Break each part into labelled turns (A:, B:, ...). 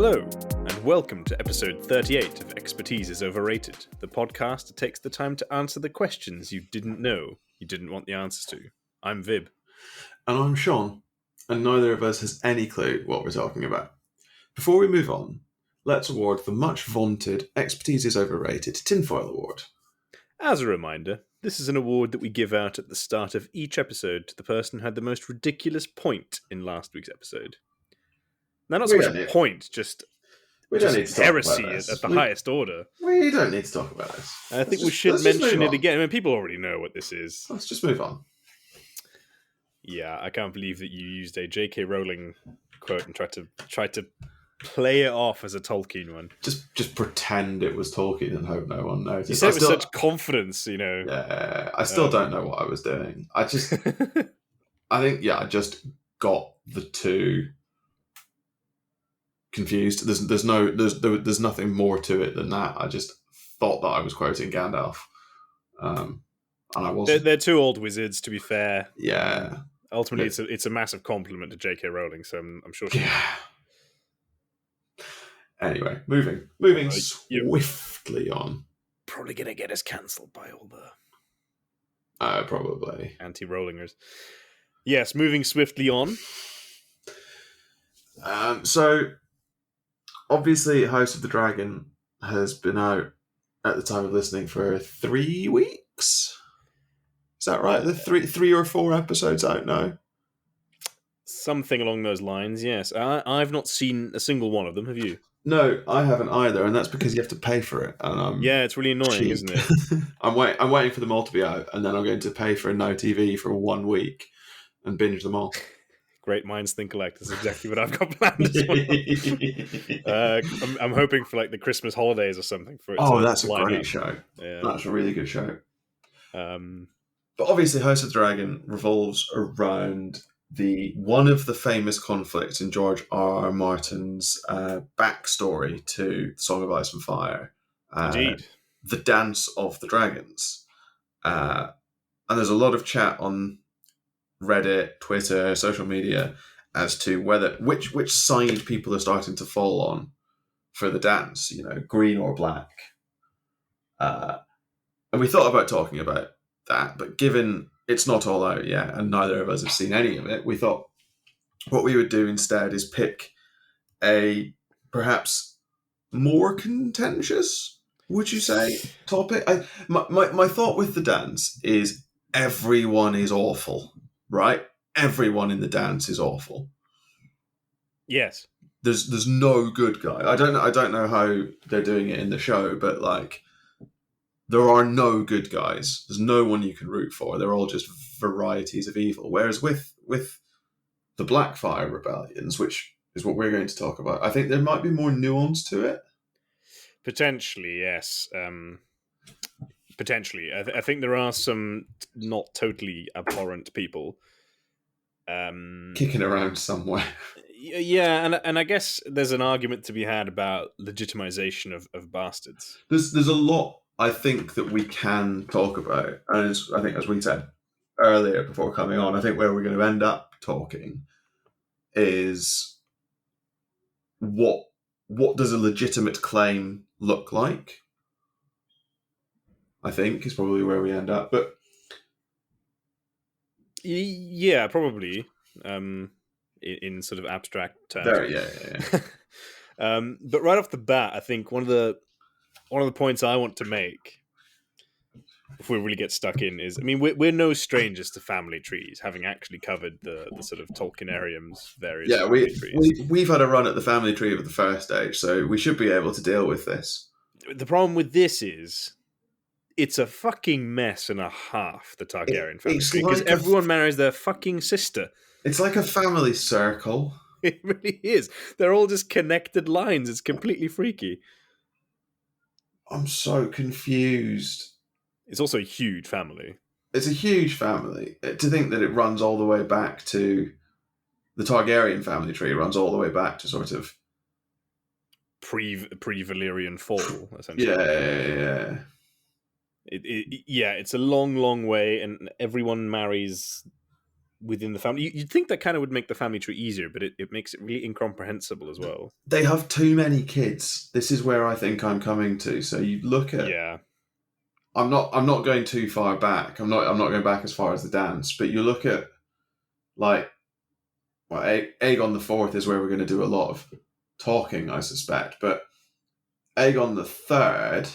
A: Hello, and welcome to episode 38 of Expertise is Overrated, the podcast that takes the time to answer the questions you didn't know you didn't want the answers to. I'm Vib.
B: And I'm Sean, and neither of us has any clue what we're talking about. Before we move on, let's award the much vaunted Expertise is Overrated Tinfoil Award.
A: As a reminder, this is an award that we give out at the start of each episode to the person who had the most ridiculous point in last week's episode. Now, not so much a point, just heresy at the highest order.
B: We don't need to talk about this.
A: I think we should mention it again. I mean, people already know what this is.
B: Let's just move on.
A: Yeah, I can't believe that you used a J.K. Rowling quote and tried to play it off as a Tolkien one.
B: Just pretend it was Tolkien and hope no one noticed.
A: You said it with such confidence, you know.
B: Yeah, I still don't know what I was doing. I just got the two confused. There's nothing more to it than that. I just thought that I was quoting Gandalf, and I wasn't.
A: They're two old wizards, to be fair.
B: Yeah.
A: Ultimately, it's a massive compliment to J.K. Rowling, so I'm sure.
B: Anyway, moving swiftly on.
A: Probably gonna get us cancelled by all
B: the probably
A: anti-Rowlingers. Yes, moving swiftly on.
B: So obviously, House of the Dragon has been out at the time of listening for 3 weeks. Is that right? The three or four episodes out now?
A: Something along those lines, yes. I've not seen a single one of them, have you?
B: No, I haven't either, and that's because you have to pay for it. And
A: yeah, it's really annoying,
B: cheap.
A: Isn't it?
B: I'm waiting for them all to be out, and then I'm going to pay for No TV for 1 week and binge them all.
A: Great minds think alike. That's exactly what I've got planned as well. I'm hoping for like the Christmas holidays or something.
B: That's a great show.
A: Yeah.
B: That's a really good show. But obviously, House of the Dragon revolves around one of the famous conflicts in George R.R. Martin's backstory to Song of Ice and Fire.
A: Indeed.
B: The Dance of the Dragons. And there's a lot of chat on Reddit, Twitter, social media as to which side people are starting to fall on for the dance, green or black. And we thought about talking about that, but given it's not all out yet and neither of us have seen any of it, we thought what we would do instead is pick a perhaps more contentious, would you say, topic. My thought with the dance is everyone is awful. Right? Everyone in the dance is awful.
A: Yes.
B: There's no good guy. I don't know how they're doing it in the show, but like there are no good guys. There's no one you can root for. They're all just varieties of evil. Whereas with the Blackfyre Rebellions, which is what we're going to talk about, I think there might be more nuance to it.
A: Potentially, yes. Potentially. I think there are some not totally abhorrent people
B: kicking around somewhere.
A: Yeah, and I guess there's an argument to be had about legitimization of bastards.
B: There's a lot, I think, that we can talk about. And I think, as we said earlier before coming on, I think where we're going to end up talking is what does a legitimate claim look like? I think is probably where we end up, but
A: yeah, probably in sort of abstract terms.
B: Yeah.
A: But right off the bat, I think one of the points I want to make before we really get stuck in is, I mean, we're no strangers to family trees, having actually covered the sort of Tolkienarium's various family trees.
B: We've had a run at the family tree of the first age, so we should be able to deal with this.
A: The problem with this is, it's a fucking mess and a half, the Targaryen family tree, because everyone marries their fucking sister.
B: It's like a family circle.
A: It really is. They're all just connected lines. It's completely freaky.
B: I'm so confused.
A: It's also a huge family.
B: It's a huge family. To think that it runs all the way back to... The Targaryen family tree runs all the way back to sort of...
A: Pre-Valyrian fall, essentially.
B: Yeah.
A: It's a long, long way, and everyone marries within the family. You'd think that kind of would make the family tree easier, but it makes it really incomprehensible as well.
B: They have too many kids. This is where I think I'm coming to. So you look at.
A: Yeah.
B: I'm not going too far back. I'm not going back as far as the dance. But you look at like, well, Aegon the Fourth is where we're going to do a lot of talking, I suspect. But Aegon the Third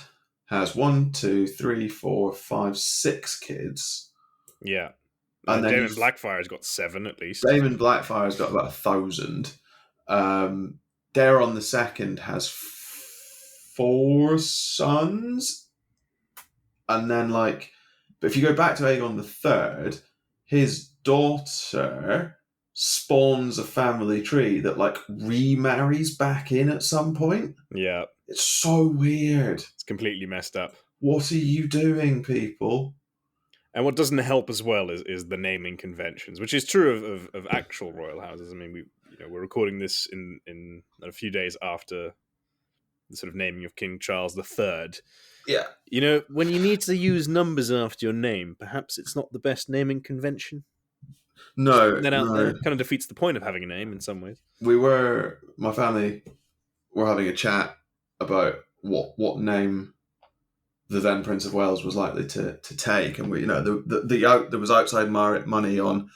B: has 1, 2, 3, 4, 5, 6 kids.
A: Yeah. And Daemon Blackfyre's got 7 at least.
B: Daemon Blackfyre's got about 1,000. Daeron the Second has 4 sons. And then, like, but if you go back to Aegon the Third, his daughter spawns a family tree that, like, remarries back in at some point.
A: Yeah.
B: It's so weird.
A: It's completely messed up.
B: What are you doing, people?
A: And what doesn't help as well is the naming conventions, which is true of actual royal houses. I mean, we're recording this in a few days after the sort of naming of King Charles III.
B: Yeah.
A: You know, when you need to use numbers after your name, perhaps it's not the best naming convention.
B: No,
A: that out there kind of defeats the point of having a name in some ways.
B: My family were having a chat about what name the then Prince of Wales was likely to take, and we, there was outside money on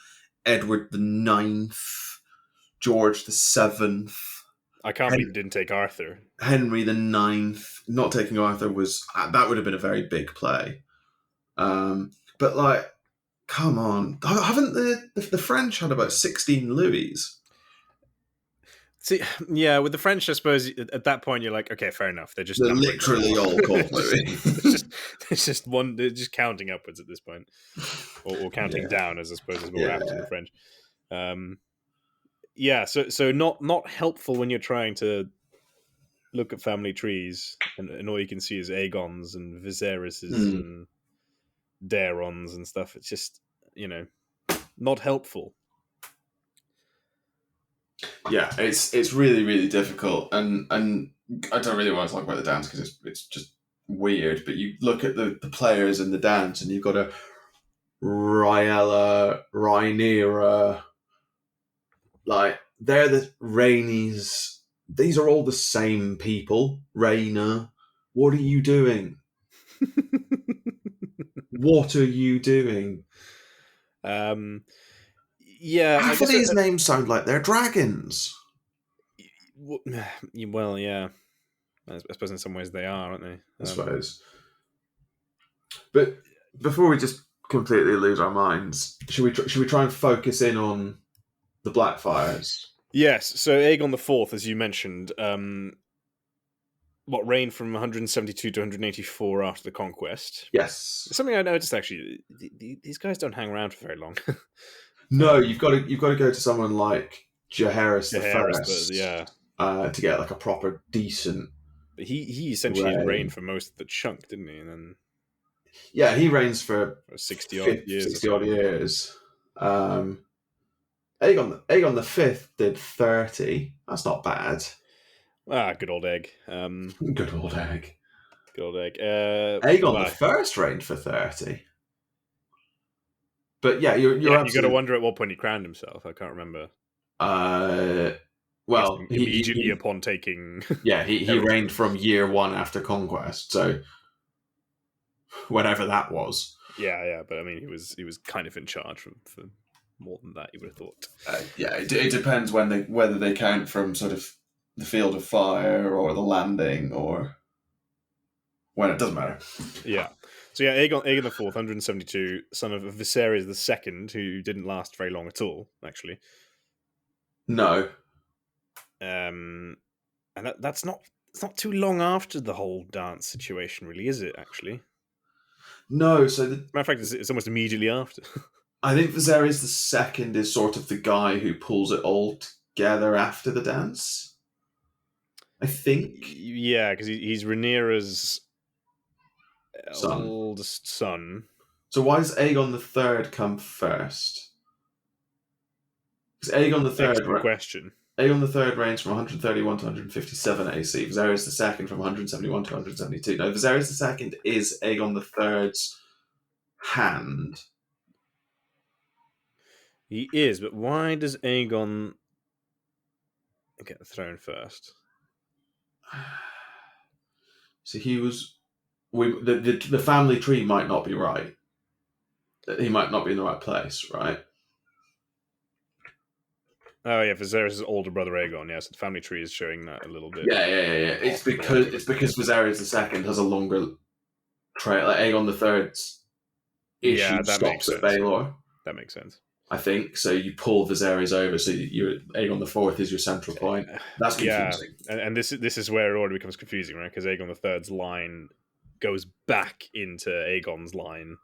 B: Edward the Ninth, George the Seventh.
A: I can't believe he didn't take Arthur.
B: Henry the Ninth. Not taking Arthur that would have been a very big play. But like, come on, haven't the French had about 16 Louis?
A: See, yeah, with the French, I suppose at that point you're like, okay, fair enough. They're
B: literally all called Louis.
A: They're just counting upwards at this point, or counting down, as I suppose is more apt in the French. So not helpful when you're trying to look at family trees, and all you can see is Aegons and Viserys's and Daerons and stuff. It's just, not helpful.
B: Yeah, it's really, really difficult, and I don't really want to talk about the dance because it's just weird. But you look at the players in the dance, and you've got a Rhaella, Rhaenyra, like they're the Rhaenys. These are all the same people. Rhaena, what are you doing? What are you doing?
A: Yeah,
B: half of these names sound like they're dragons.
A: Well, yeah, I suppose in some ways they are, aren't they?
B: I suppose. But before we just completely lose our minds, should we try and focus in on the Blackfyres?
A: Yes. So Aegon the Fourth, as you mentioned, reigned from 172 to 184 after the conquest.
B: Yes.
A: Something I noticed actually, these guys don't hang around for very long.
B: No, you've got to go to someone like Jaehaerys the First, to get like a proper decent.
A: But he essentially reigned for most of the chunk, didn't he? And then
B: he reigns for
A: 60 odd years.
B: Aegon the Fifth did 30. That's not bad.
A: Good old egg.
B: Good old egg.
A: Good old egg.
B: Aegon the First reigned for 30. But yeah, you're
A: you got to wonder at what point he crowned himself. I can't remember.
B: Well,
A: immediately upon taking.
B: Yeah, he reigned from year 1 after conquest, so whenever that was.
A: Yeah, but I mean, he was kind of in charge for more than that. You would have thought.
B: It depends whether they count from sort of the Field of Fire or the Landing or when it doesn't matter.
A: Yeah. So yeah, Aegon the Fourth, 172, son of Viserys the Second, who didn't last very long at all, actually.
B: No.
A: And it's not too long after the whole dance situation, really, is it? Actually,
B: no. So
A: matter of fact, it's almost immediately after.
B: I think Viserys the Second is sort of the guy who pulls it all together after the dance. I think.
A: Yeah, because he's Rhaenyra's oldest son.
B: So why does Aegon the Third come first? Because Aegon the Third.
A: Excellent question.
B: Aegon the Third reigns from 131 to 157 AC. Viserys the Second from 171 to 172. Now, Viserys the Second is Aegon the Third's hand.
A: He is, but why does Aegon get the throne first?
B: So he was. The family tree might not be right. He might not be in the right place, right?
A: Oh yeah, Viserys' older brother Aegon. Yeah, so the family tree is showing that a little bit.
B: Yeah. It's because Viserys II has a longer trail. Like Aegon the Third's issue stops at Baelor.
A: That makes sense.
B: I think so. You pull Viserys over, so Aegon the Fourth is your central point. That's confusing.
A: Yeah, and this is where it already becomes confusing, right? Because Aegon the Third's line goes back into Aegon's line.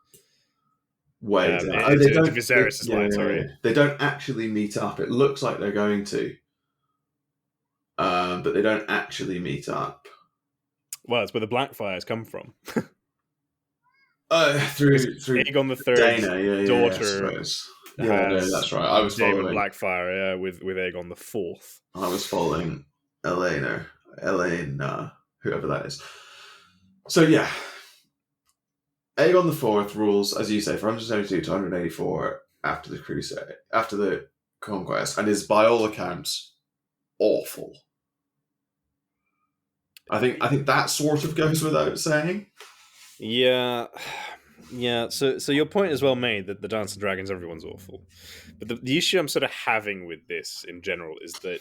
B: Wait,
A: Viserys' line. Sorry,
B: they don't actually meet up. It looks like they're going to, but they don't actually meet up.
A: Well, it's where the Blackfyres come from.
B: Through
A: Aegon the Third's daughter.
B: That's right. I was
A: Daemon
B: following
A: Blackfyre, with Aegon the Fourth.
B: I was following Elena, whoever that is. So yeah, Aegon the Fourth rules, as you say, from 172 to 184 after the Crusade, after the Conquest, and is by all accounts awful. I think that sort of goes without saying.
A: Yeah. So your point is well made that the Dance of Dragons, everyone's awful, but the issue I'm sort of having with this in general is that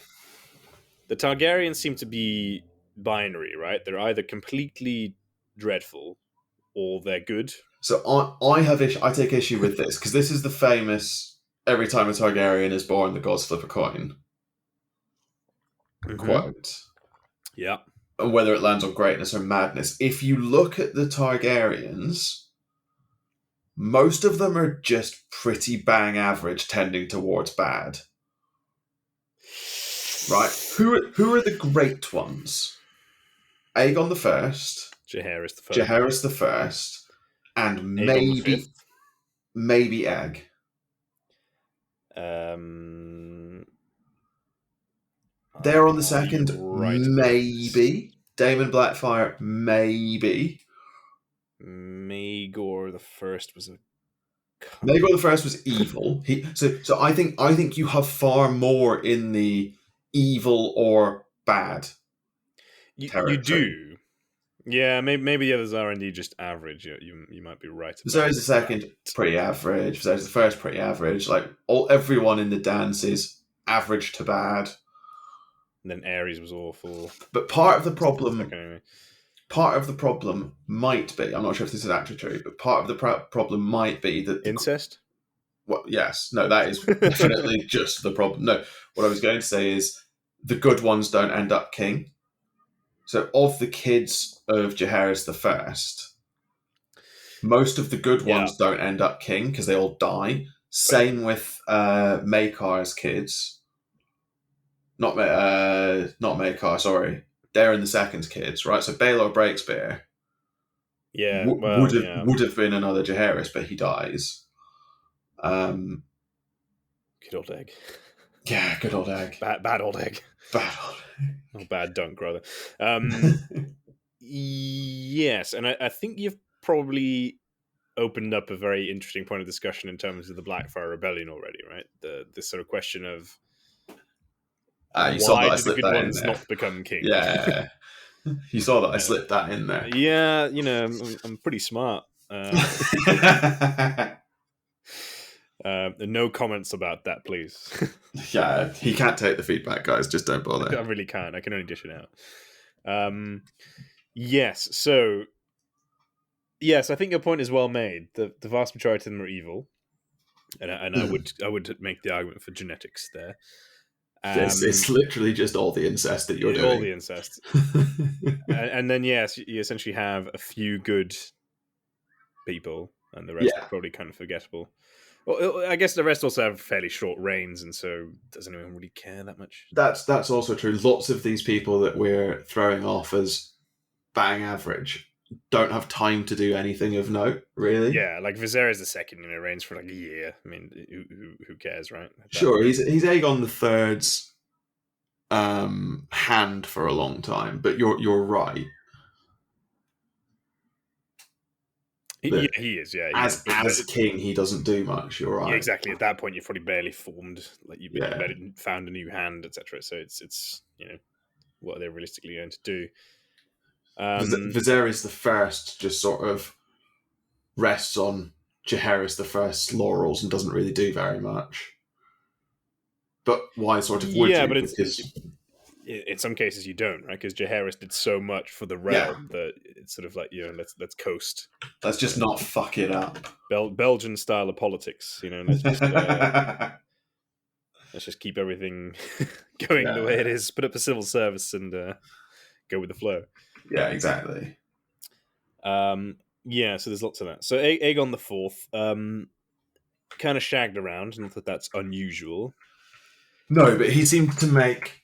A: the Targaryens seem to be binary, right? They're either completely dreadful or they're good.
B: So I take issue with this because this is the famous every time a Targaryen is born, the gods flip a coin. Quote.
A: Yeah.
B: And whether it lands on greatness or madness. If you look at the Targaryens, most of them are just pretty bang average, tending towards bad. Right? Who are the great ones? Aegon the First, Jaehaerys the First, and maybe Egg. They're on the second, maybe. Damon Blackfyre, maybe.
A: Maegor the First was
B: Maegor the First was evil. So I think you have far more in the evil or bad.
A: You do. Yeah, maybe the others are indeed just average. You might be right.
B: Viserys the Second, pretty average. Viserys the First, pretty average. Like everyone in the dance is average to bad.
A: And then Ares was awful.
B: But part of the problem might be, I'm not sure if this is actually true, but part of the problem might be that
A: incest.
B: Well, yes, no, that is definitely just the problem. No, what I was going to say is the good ones don't end up king. So, of the kids of Jaehaerys the First, most of the good ones don't end up king because they all die. Same with Maekar's kids. Not Maekar, sorry. Daeron the Second's kids, right? So Baelor Breakspear would have been another Jaehaerys, but he dies.
A: Good old Egg.
B: Yeah, good old Egg.
A: Bad old Egg.
B: Bad old Egg.
A: Oh, bad dunk, rather. Yes, and I think you've probably opened up a very interesting point of discussion in terms of the Blackfyre Rebellion already, right? This sort of question of
B: you saw that I
A: did the good ones not become king?
B: Yeah. You saw that I slipped that in there.
A: Yeah, I'm pretty smart. No comments about that, please.
B: Yeah, he can't take the feedback, guys. Just don't bother.
A: I really can't. I can only dish it out. Yes. So, yes, I think your point is well made. The vast majority of them are evil, and I would make the argument for genetics there.
B: It's literally just all the incest that you're doing.
A: All the incest. and then, yes, you essentially have a few good people, and the rest are probably kind of forgettable. Well, I guess the rest also have fairly short reigns, and so doesn't anyone really care that much.
B: That's also true. Lots of these people that we're throwing off as bang average don't have time to do anything of note, really.
A: Yeah, like Viserys the Second, reigns for like a year. I mean, who cares, right?
B: Sure, he's Aegon the Third's hand for a long time, but you're right.
A: Yeah, he is. Yeah,
B: as king, he doesn't do much. You're right.
A: Yeah, exactly. At that point, you've probably barely formed. Like you've found a new hand, etc. So it's what they're realistically going to do.
B: Viserys the First just sort of rests on Jaehaerys the First's laurels and doesn't really do very much. But why sort of would you?
A: But because in some cases you don't, right? Because Jaehaerys did so much for the realm that it's sort of like let's coast.
B: Let's just not fuck it up.
A: Belgian style of politics, let's just keep everything going the way it is. Put up a civil service and go with the flow.
B: Yeah, exactly.
A: So there's lots of that. So Aegon the Fourth, kind of shagged around. Not that that's unusual.
B: No, but he seemed to make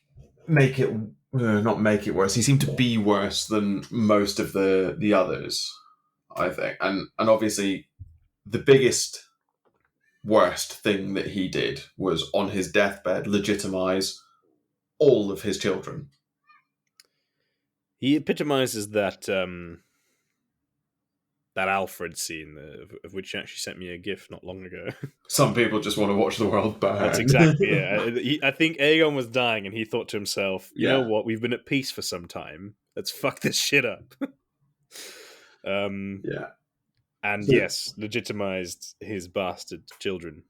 B: it not make it worse. He seemed to be worse than most of the others, I think. And obviously, the biggest worst thing that he did was on his deathbed legitimize all of his children.
A: He epitomizes that that Alfred scene of which you actually sent me a GIF not long ago.
B: Some people just want to watch the world burn.
A: That's exactly it. I think Aegon was dying and he thought to himself, you know what, we've been at peace for some time. Let's fuck this shit up. And yes, legitimized his bastard children,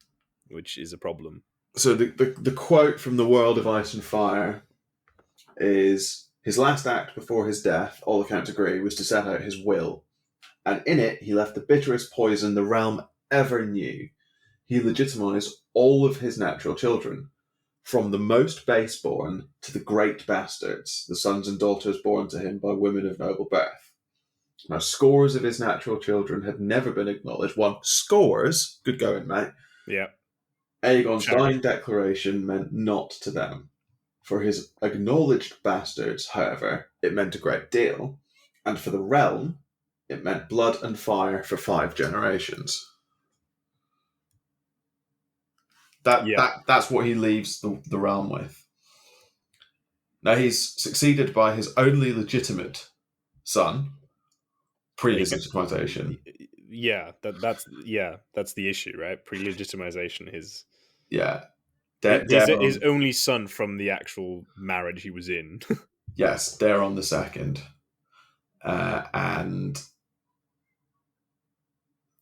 A: which is a problem.
B: So the quote from The World of Ice and Fire is, his last act before his death, all accounts agree, was to set out his will. And in it, he left the bitterest poison the realm ever knew. He legitimized all of his natural children, from the most base-born to the great bastards, the sons and daughters born to him by women of noble birth. Now, scores of his natural children had never been acknowledged. Scores? Good going, mate.
A: Yeah.
B: Aegon's dying declaration meant naught to them. For his acknowledged bastards, however, it meant a great deal. And for the realm, it meant blood and fire for 5 generations. That's what he leaves the realm with. Now he's succeeded by his only legitimate son, pre-legitimization.
A: That's the issue, right? Pre-legitimization is his only son from the actual marriage he was in.
B: Yes, Daeron the Second, and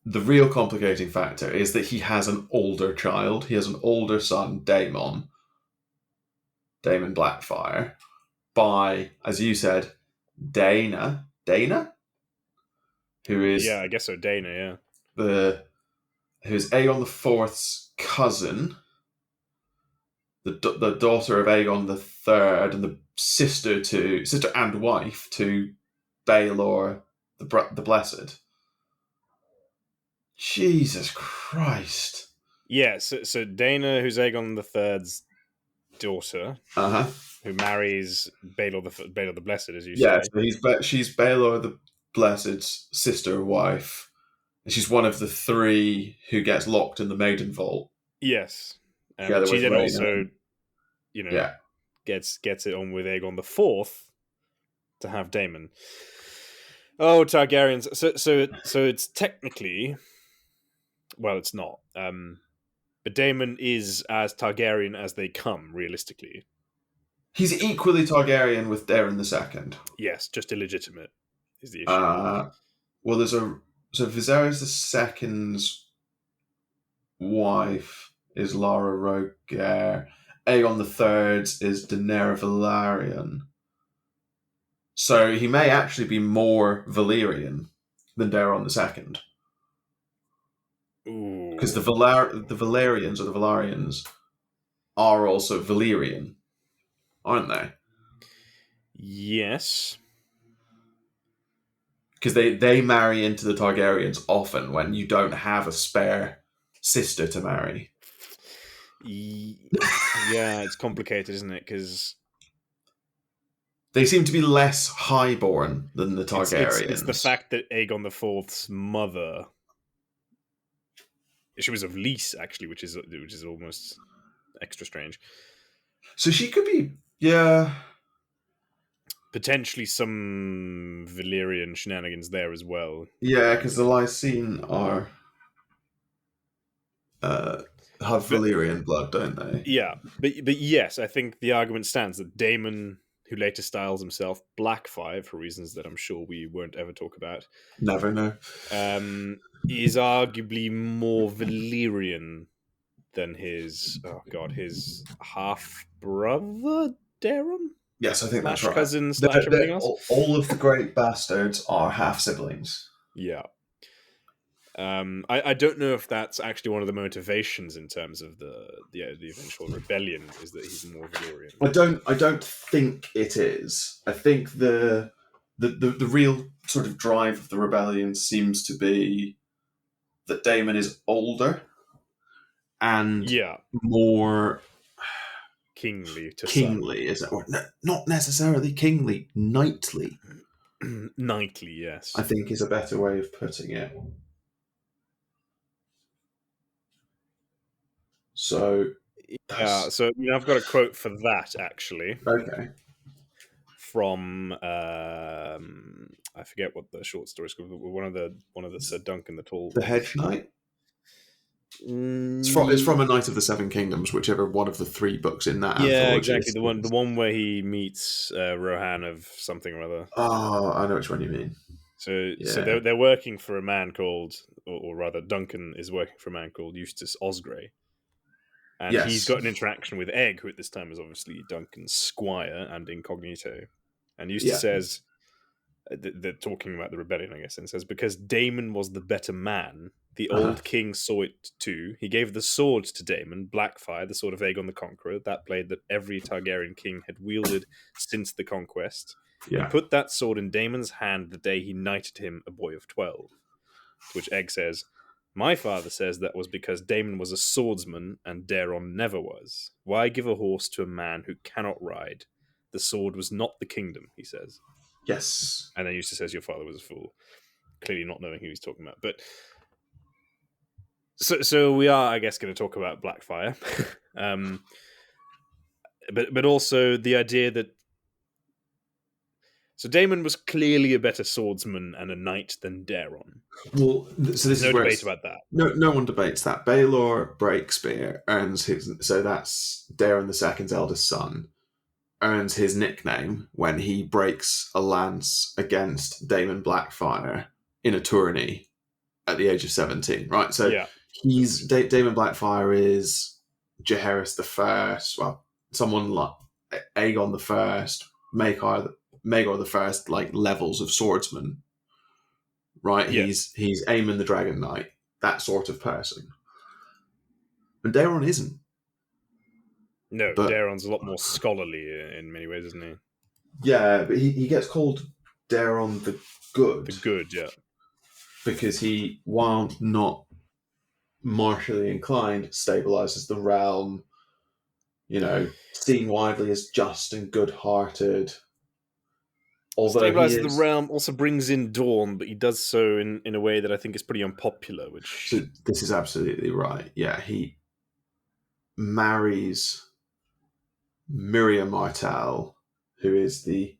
B: the real complicating factor is that he has an older child. He has an older son, Daemon Blackfyre, by, as you said, Dana, who is
A: I guess so, Dana,
B: who's Aegon the Fourth's cousin, the daughter of Aegon the Third, and the sister and wife to Baelor the Blessed. Jesus Christ!
A: Yeah, so Dana, who's Aegon the Third's daughter, who marries Baelor the Blessed, as you say.
B: So she's Baelor the Blessed's sister wife, and she's one of the 3 who gets locked in the Maiden Vault.
A: Yes, and she then also, gets it on with Aegon the Fourth to have Daemon. Oh, Targaryens! So it's technically, well, it's not. But Daemon is as Targaryen as they come, realistically.
B: He's equally Targaryen with Daeron the Second.
A: Yes, just illegitimate is the issue.
B: Well, so Viserys the Second's wife is Lara Rogaire. Aegon the Third's is Daenerys Velaryon. So he may actually be more Valyrian than Daeron the Second. Because the Valerians or the Valarians are also Valyrian, aren't they?
A: Yes.
B: Because they marry into the Targaryens often when you don't have a spare sister to marry.
A: Yeah, it's complicated, isn't it? Because
B: they seem to be less highborn than the Targaryens.
A: It's the fact that Aegon the Fourth's mother, she was of Lys, actually, which is almost extra strange.
B: So she could be, yeah.
A: potentially some Valyrian shenanigans there as well.
B: Yeah, because the Lysine are have Valyrian blood, don't they?
A: Yeah, but yes, I think the argument stands that Daemon, who later styles himself Blackfyre for reasons that I'm sure we won't ever talk about,
B: Never know.
A: is arguably more Valyrian than his half brother Daron.
B: Yes, I think that's right.
A: Cousin / everything else.
B: All of the great bastards are half siblings.
A: Yeah. I don't know if that's actually one of the motivations in terms of the eventual rebellion, is that he's more Valyrian.
B: I don't think it is. I think the real sort of drive of the rebellion seems to be that Daemon is older and more
A: kingly to
B: kingly, is it? Or not necessarily kingly, knightly.
A: Knightly, yes.
B: I think is a better way of putting it. So
A: so I've got a quote for that actually.
B: Okay.
A: From I forget what the short story is called. One of the Sir Duncan the Tall.
B: The Hedge Knight. It's from A Knight of the Seven Kingdoms, whichever one of the 3 books in that anthology.
A: Yeah, exactly. The one where he meets Rohan of something or other.
B: Oh, I know which one you mean.
A: So they're working for a man called, or rather, Duncan is working for a man called Eustace Osgrey. And he's got an interaction with Egg, who at this time is obviously Duncan's squire and incognito. And Eustace says, they're talking about the rebellion, I guess, and says, because Daemon was the better man, the old king saw it too. He gave the sword to Daemon, Blackfyre, the sword of Aegon the Conqueror, that blade that every Targaryen king had wielded since the conquest. He put that sword in Daemon's hand the day he knighted him, a boy of 12. To which Egg says, my father says that was because Daemon was a swordsman and Daron never was. Why give a horse to a man who cannot ride? The sword was not the kingdom, he says.
B: Yes.
A: And then Eustace says your father was a fool, clearly not knowing who he's talking about. But so we are, I guess, going to talk about Blackfyre, but also the idea that so Daemon was clearly a better swordsman and a knight than Daron.
B: Well, so this
A: no debate about that.
B: No one debates that. Baelor Breakspear earns his. So that's Daron II's eldest son. Earns his nickname when he breaks a lance against Daemon Blackfyre in a tourney at the age of 17, right? So Daemon Blackfyre is Jaehaerys the First, well, someone like Aegon the First, Maegor the First, like levels of swordsman, right? Yeah. He's Aemon the Dragon Knight, that sort of person. And Daron isn't.
A: No, Daron's a lot more scholarly in many ways, isn't he?
B: Yeah, but he gets called Daron the Good.
A: The Good, yeah.
B: Because he, while not martially inclined, stabilizes the realm, seen widely as just and good-hearted.
A: Stabilizes the realm, also brings in Dawn, but he does so in a way that I think is pretty unpopular.
B: So this is absolutely right. Yeah, he marries Miriam Martell, who is the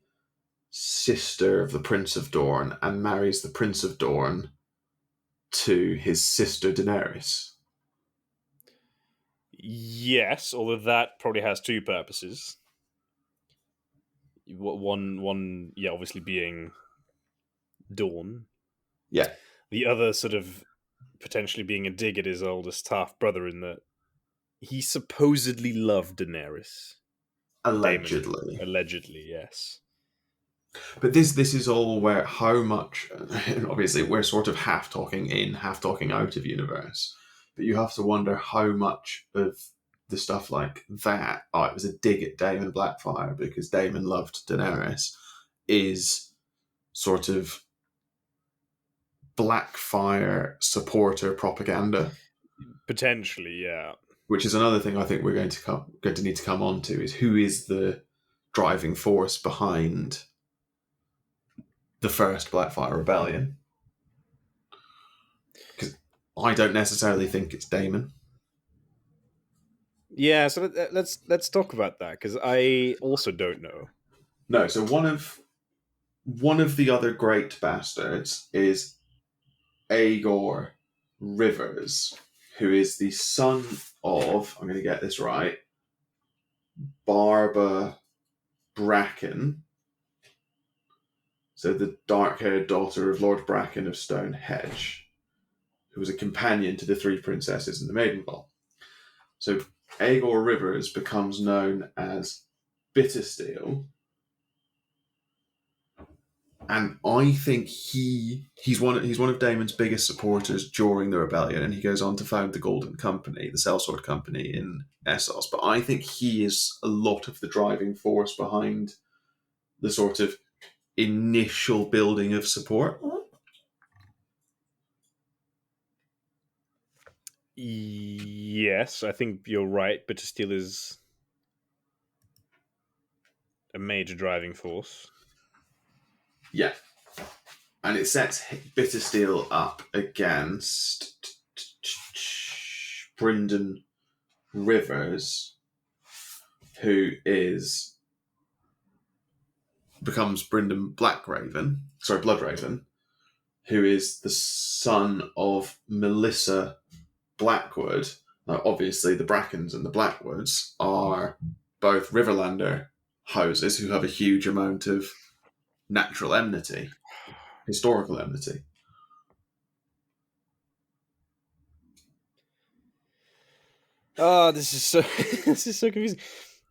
B: sister of the Prince of Dorne, and marries the Prince of Dorne to his sister Daenerys.
A: Yes, although that probably has 2 purposes. One, obviously being Dawn.
B: Yeah.
A: The other sort of potentially being a dig at his oldest half-brother in that he supposedly loved Daenerys.
B: Allegedly.
A: Daemon. Allegedly, yes.
B: But this is all where how much, obviously we're sort of half talking in, half talking out of universe, but you have to wonder how much of the stuff like that, it was a dig at Daemon Blackfyre because Daemon loved Daenerys, is sort of Blackfyre supporter propaganda.
A: Potentially, yeah.
B: Which is another thing I think we're going to need to come on to, is who is the driving force behind the first Blackfyre Rebellion. Because I don't necessarily think it's Daemon.
A: Yeah, so let's talk about that, because I also don't know.
B: No, so one of one of the other great bastards is Aegor Rivers, who is the son of, I'm going to get this right, Barba Bracken, so the dark-haired daughter of Lord Bracken of Stonehenge, who was a companion to the three princesses in the Maidenvault. So Aegor Rivers becomes known as Bittersteel, and I think he's one of Daemon's biggest supporters during the rebellion, and he goes on to found the Golden Company, the Sellsword Company in Essos. But I think he is a lot of the driving force behind the sort of initial building of support.
A: Yes, I think you're right. Bittersteel is a major driving force.
B: Yeah. And it sets Bittersteel up against Brynden Rivers, who becomes Brynden Bloodraven, who is the son of Melissa Blackwood. Now, obviously, the Brackens and the Blackwoods are both Riverlander houses who have a huge amount of natural enmity, historical enmity.
A: Oh, this is so this is so confusing.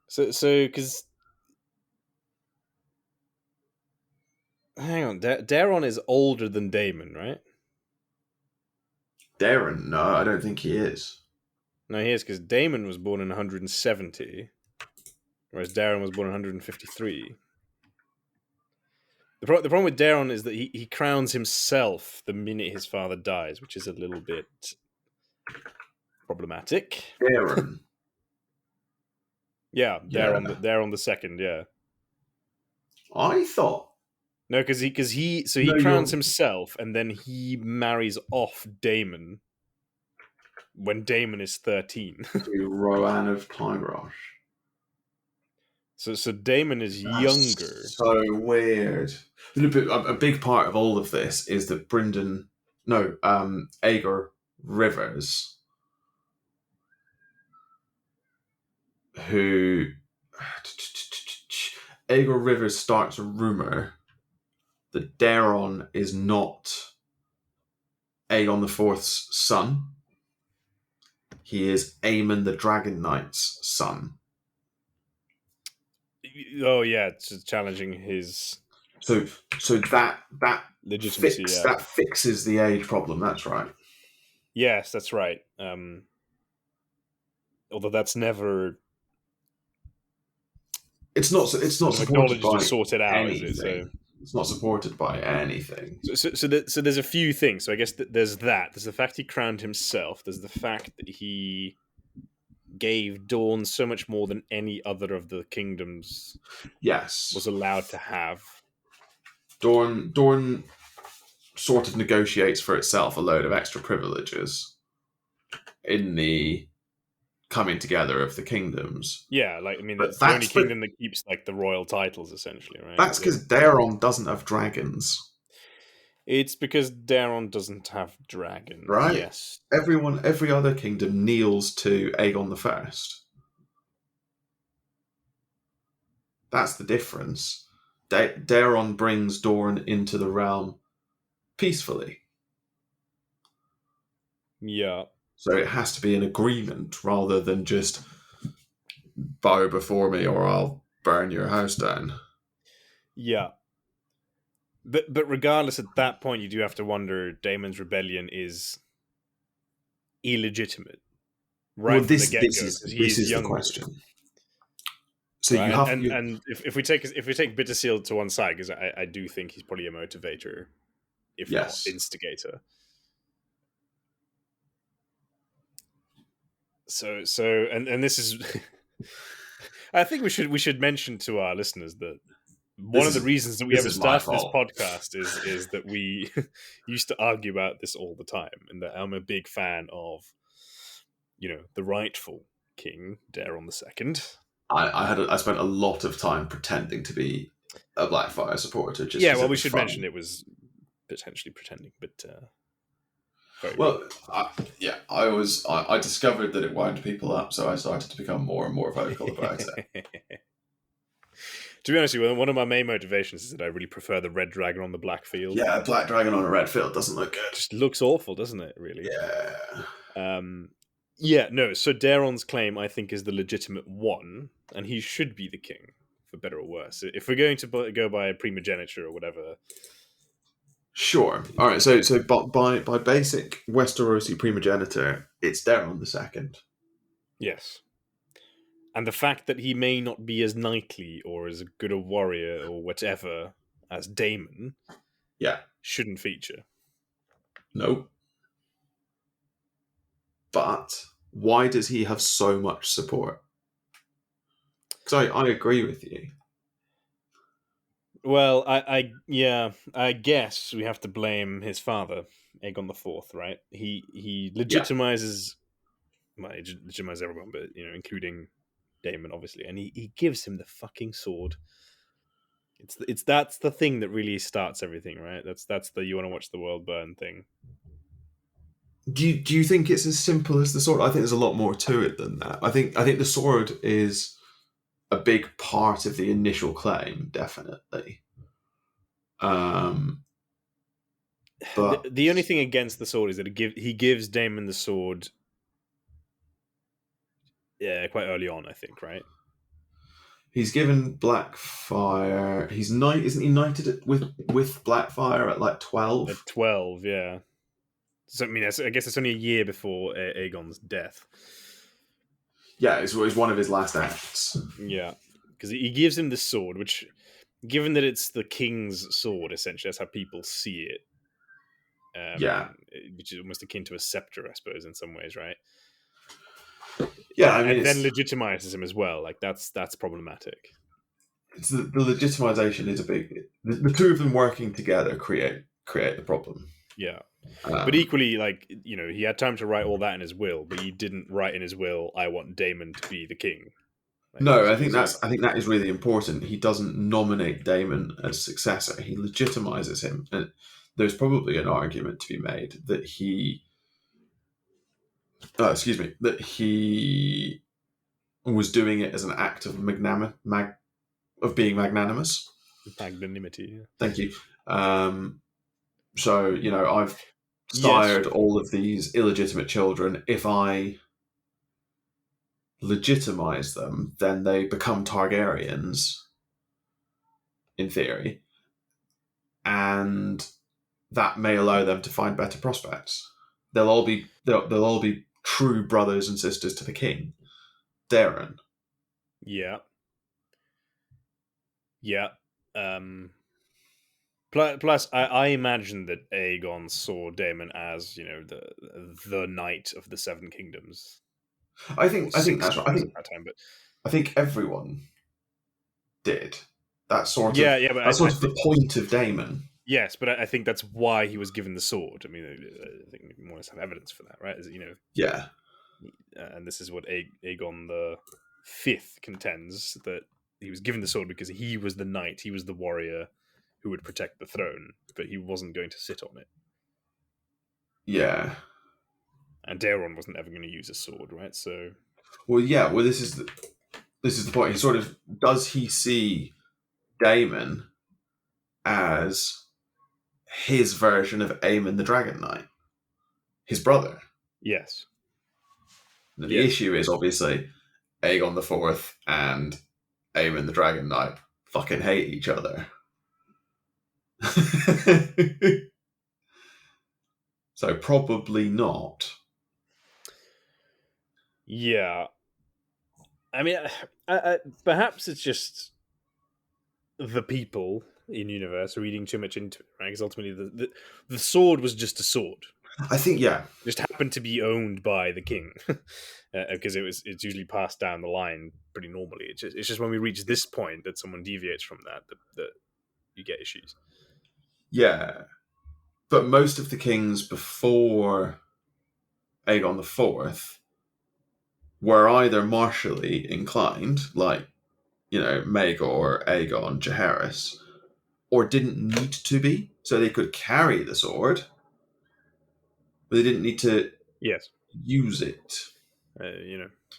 A: So because hang on, Daeron is older than Daemon, right?
B: Daeron, no, I don't think he is.
A: No, he is, because Daemon was born in 170, whereas Daeron was born in 153. The problem with Daeron is that he crowns himself the minute his father dies, which is a little bit problematic.
B: Daeron.
A: Yeah, Daeron the second. Yeah,
B: I thought
A: because he crowns himself and then he marries off Daemon when Daemon is 13.
B: to Rohan of Tyrosh.
A: So Daemon is
B: That's
A: younger.
B: So weird. A big part of all of this is that Aegor Rivers, who Aegor Rivers starts a rumor that Daeron is not Aegon IV's son. He is Aemon the Dragon Knight's son.
A: Oh yeah, it's challenging his.
B: So that
A: legitimacy.
B: that fixes the age problem. That's right.
A: Yes, that's right. Although that's never.
B: It's not supported
A: acknowledged
B: by
A: or sorted out,
B: anything.
A: is it? So
B: it's not supported by anything.
A: So there's a few things. So I guess there's that. There's the fact he crowned himself. There's the fact that he gave Dorne so much more than any other of the kingdoms.
B: Yes,
A: was allowed to have.
B: Dorne sort of negotiates for itself a load of extra privileges in the coming together of the kingdoms.
A: Yeah, like I mean, that's the only kingdom that keeps like the royal titles, essentially, right?
B: That's because Daeron doesn't have dragons.
A: It's because Daeron doesn't have dragons,
B: right?
A: Yes.
B: Every other kingdom kneels to Aegon I. That's the difference. Daeron brings Dorne into the realm peacefully.
A: Yeah.
B: So it has to be an agreement rather than just bow before me or I'll burn your house down.
A: Yeah. But regardless, at that point, you do have to wonder Daemon's rebellion is illegitimate, right from the get-go.
B: This is the question. So
A: right?
B: you have,
A: and if we take Bittersteel to one side, because I do think he's probably a motivator, if not instigator. So and this is, I think we should mention to our listeners that one of the reasons that we ever started this podcast is that we used to argue about this all the time, and that I'm a big fan of, the rightful king, Daeron II.
B: I spent a lot of time pretending to be a Blackfyre supporter. Just
A: Yeah,
B: because
A: well,
B: it
A: we
B: was
A: should
B: fun.
A: mention it was potentially pretending, but very
B: well, I discovered that it wound people up, so I started to become more and more vocal about it.
A: To be honest with you, one of my main motivations is that I really prefer the red dragon on the black field.
B: Yeah, a black dragon on a red field doesn't look good.
A: Just looks awful, doesn't it? Really.
B: Yeah.
A: Yeah. No. So Daeron's claim, I think, is the legitimate one, and he should be the king, for better or worse. If we're going to go by primogeniture or whatever.
B: Sure. All right. So by basic Westerosi primogeniture, it's Daeron the second.
A: Yes. And the fact that he may not be as knightly or as good a warrior or whatever as Daemon,
B: yeah,
A: shouldn't feature.
B: Nope. But why does he have so much support? Because I agree with you.
A: Well, I guess we have to blame his father, Aegon IV, right? He legitimizes, well, he legitimizes everyone, but including Daemon, obviously, and he gives him the fucking sword. That's the thing that really starts everything, right? That's the you want to watch the world burn thing.
B: Do you think it's as simple as the sword? I think there's a lot more to it than that. I think the sword is a big part of the initial claim, definitely. But
A: the only thing against the sword is that he gives Daemon the sword, quite early on, I think, right?
B: He's given Blackfyre. Isn't he knighted with Blackfyre at like 12?
A: At 12, yeah. So I mean, I guess it's only a year before Aegon's death.
B: Yeah, it was one of his last acts.
A: Yeah, because he gives him the sword, which, given that it's the king's sword, essentially, that's how people see it.
B: Yeah,
A: which is almost akin to a scepter, I suppose, in some ways, right?
B: Yeah, I mean,
A: and then legitimizes him as well. Like that's problematic.
B: It's the legitimization is a big. The two of them working together create the problem.
A: Yeah, but equally, like he had time to write all that in his will, but he didn't write in his will, "I want Daemon to be the king." Like,
B: no, I think that is really important. He doesn't nominate Daemon as successor. He legitimizes him, and there's probably an argument to be made that he. That he was doing it as an act of being magnanimous.
A: Magnanimity. Yeah.
B: Thank you. So I've sired all of these illegitimate children. If I legitimize them, then they become Targaryens, in theory, and that may allow them to find better prospects. They'll all be true brothers and sisters to the king, Daeron.
A: Yeah. Yeah. Plus, I imagine that Aegon saw Daemon as the knight of the Seven Kingdoms.
B: I think that's right. I think everyone did. That's sort of the point of Daemon.
A: Yes, but I think that's why he was given the sword. I mean, I think we more or less have evidence for that, right?
B: Yeah.
A: And this is what Aegon the Fifth contends, that he was given the sword because he was the knight, he was the warrior who would protect the throne, but he wasn't going to sit on it.
B: Yeah.
A: And Daeron wasn't ever going to use a sword, right? So.
B: Well, yeah. Well, this is the point. He sort of does he see Daemon as his version of Aemon the Dragon Knight, his brother.
A: Yes.
B: The issue is obviously Aegon the Fourth and Aemon the Dragon Knight fucking hate each other. So probably not.
A: Yeah. I mean, perhaps it's just the people in universe reading too much into it, right? Because ultimately the sword was just a sword.
B: I think, yeah.
A: It just happened to be owned by the king, because it's usually passed down the line pretty normally. It's just when we reach this point that someone deviates from that you get issues.
B: Yeah, but most of the kings before Aegon IV were either martially inclined, like Maegor, Aegon, Jaehaerys, or didn't need to be, so they could carry the sword, but they didn't need to use it.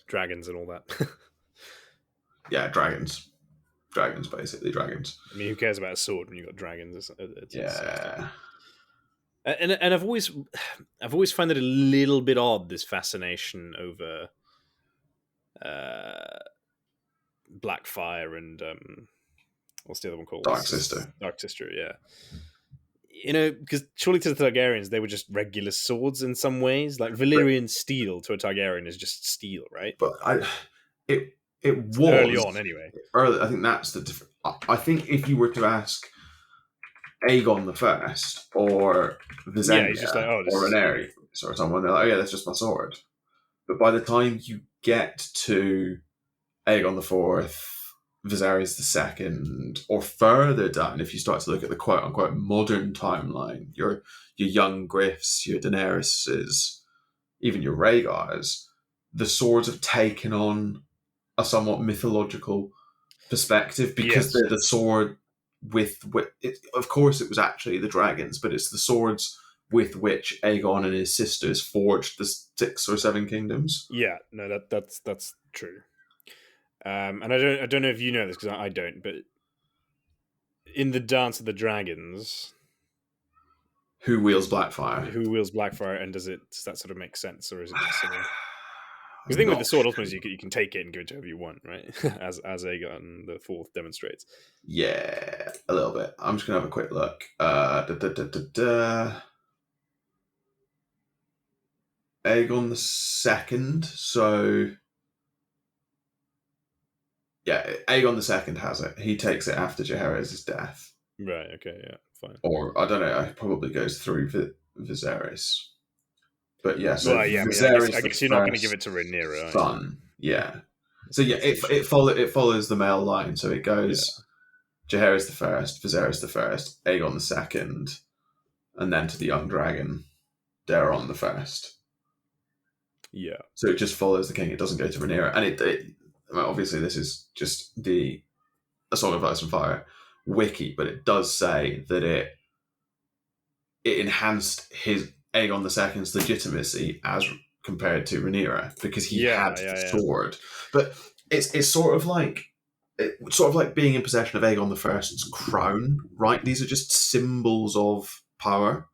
A: Dragons and all that.
B: Yeah, dragons, basically dragons.
A: I mean, who cares about a sword when you've got dragons?
B: Yeah.
A: And I've always found it a little bit odd, this fascination over Blackfyre and what's the other one called?
B: Dark Sister.
A: Dark Sister, yeah. Because surely to the Targaryens, they were just regular swords in some ways. Like Valyrian steel to a Targaryen is just steel, right?
B: But it was
A: early on anyway.
B: Early, I think that's the difference. I think if you were to ask Aegon the First or Visenya
A: he's just like,
B: or Rhaenyra or someone, they're like, oh yeah, that's just my sword. But by the time you get to Aegon the Fourth, Viserys the Second, or further down, if you start to look at the quote unquote modern timeline, your young Griffs, your Daenerys's, even your Rhaegars, the swords have taken on a somewhat mythological perspective because they're the sword with of course it was actually the dragons, but it's the swords with which Aegon and his sisters forged the 6 or 7 kingdoms.
A: Yeah, no, that's true. And I don't know if you know this because I don't, but in the Dance of the Dragons,
B: who wields Blackfyre?
A: Who wields Blackfyre, and does that sort of make sense, or is it just sort of? Because the thing with the sword ultimately is you can take it and give it to whoever you want, right? as Aegon the Fourth demonstrates.
B: Yeah, a little bit. I'm just gonna have a quick look. Aegon the Second. So yeah, Aegon the Second has it. He takes it after Jaehaerys' death.
A: Right. Okay. Yeah. Fine.
B: Or I don't know. It probably goes through Viserys. But yeah,
A: so Viserys, I guess you're not going to give it to Rhaenyra.
B: Son, yeah. So yeah, it follows the male line. So it goes Jaehaerys the First, Viserys the First, Aegon the Second, and then to the young dragon, Daeron the First.
A: Yeah.
B: So it just follows the king. It doesn't go to Rhaenyra, and obviously this is just A Song of Ice and Fire wiki, but it does say that it enhanced his Aegon II's legitimacy as compared to Rhaenyra because he had the sword. But it's sort of like being in possession of Aegon I's crown, right? These are just symbols of power.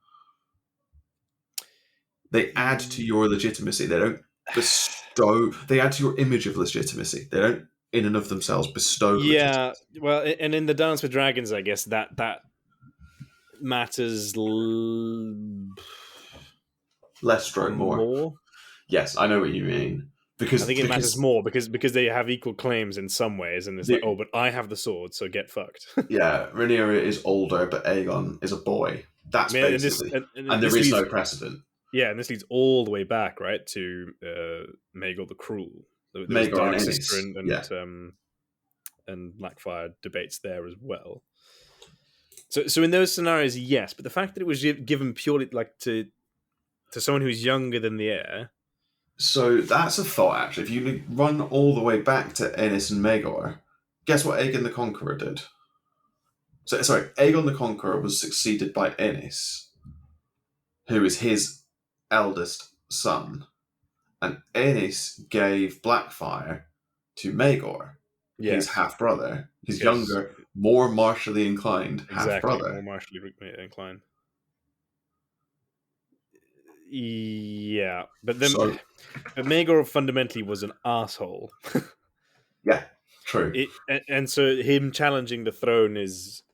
B: They add to your legitimacy. They don't bestow. They add to your image of legitimacy. They don't, in and of themselves, bestow.
A: Yeah, well, and in the Dance with Dragons, I guess that matters
B: less stroke more. Yes, I know what you mean. Because
A: I think it matters more because they have equal claims in some ways, and it's like, oh, but I have the sword, so get fucked.
B: Yeah, Rhaenyra is older, but Aegon is a boy. That's basically, and there is no precedent.
A: Yeah, and this leads all the way back, right, to Maegor the Cruel.
B: Maegor
A: Dark
B: and
A: Sister and Blackfyre debates there as well. So in those scenarios, yes, but the fact that it was given purely like to someone who's younger than the heir.
B: So that's a thought, actually. If you run all the way back to Aenys and Maegor, guess what Aegon the Conqueror did? So, sorry, Aegon the Conqueror was succeeded by Aenys, who is his eldest son. And Aenys gave Blackfyre to Maegor, his half-brother, his younger, more martially inclined half-brother.
A: More martially inclined. Yeah, but then but Maegor fundamentally was an asshole.
B: Yeah, true.
A: And so him challenging the throne is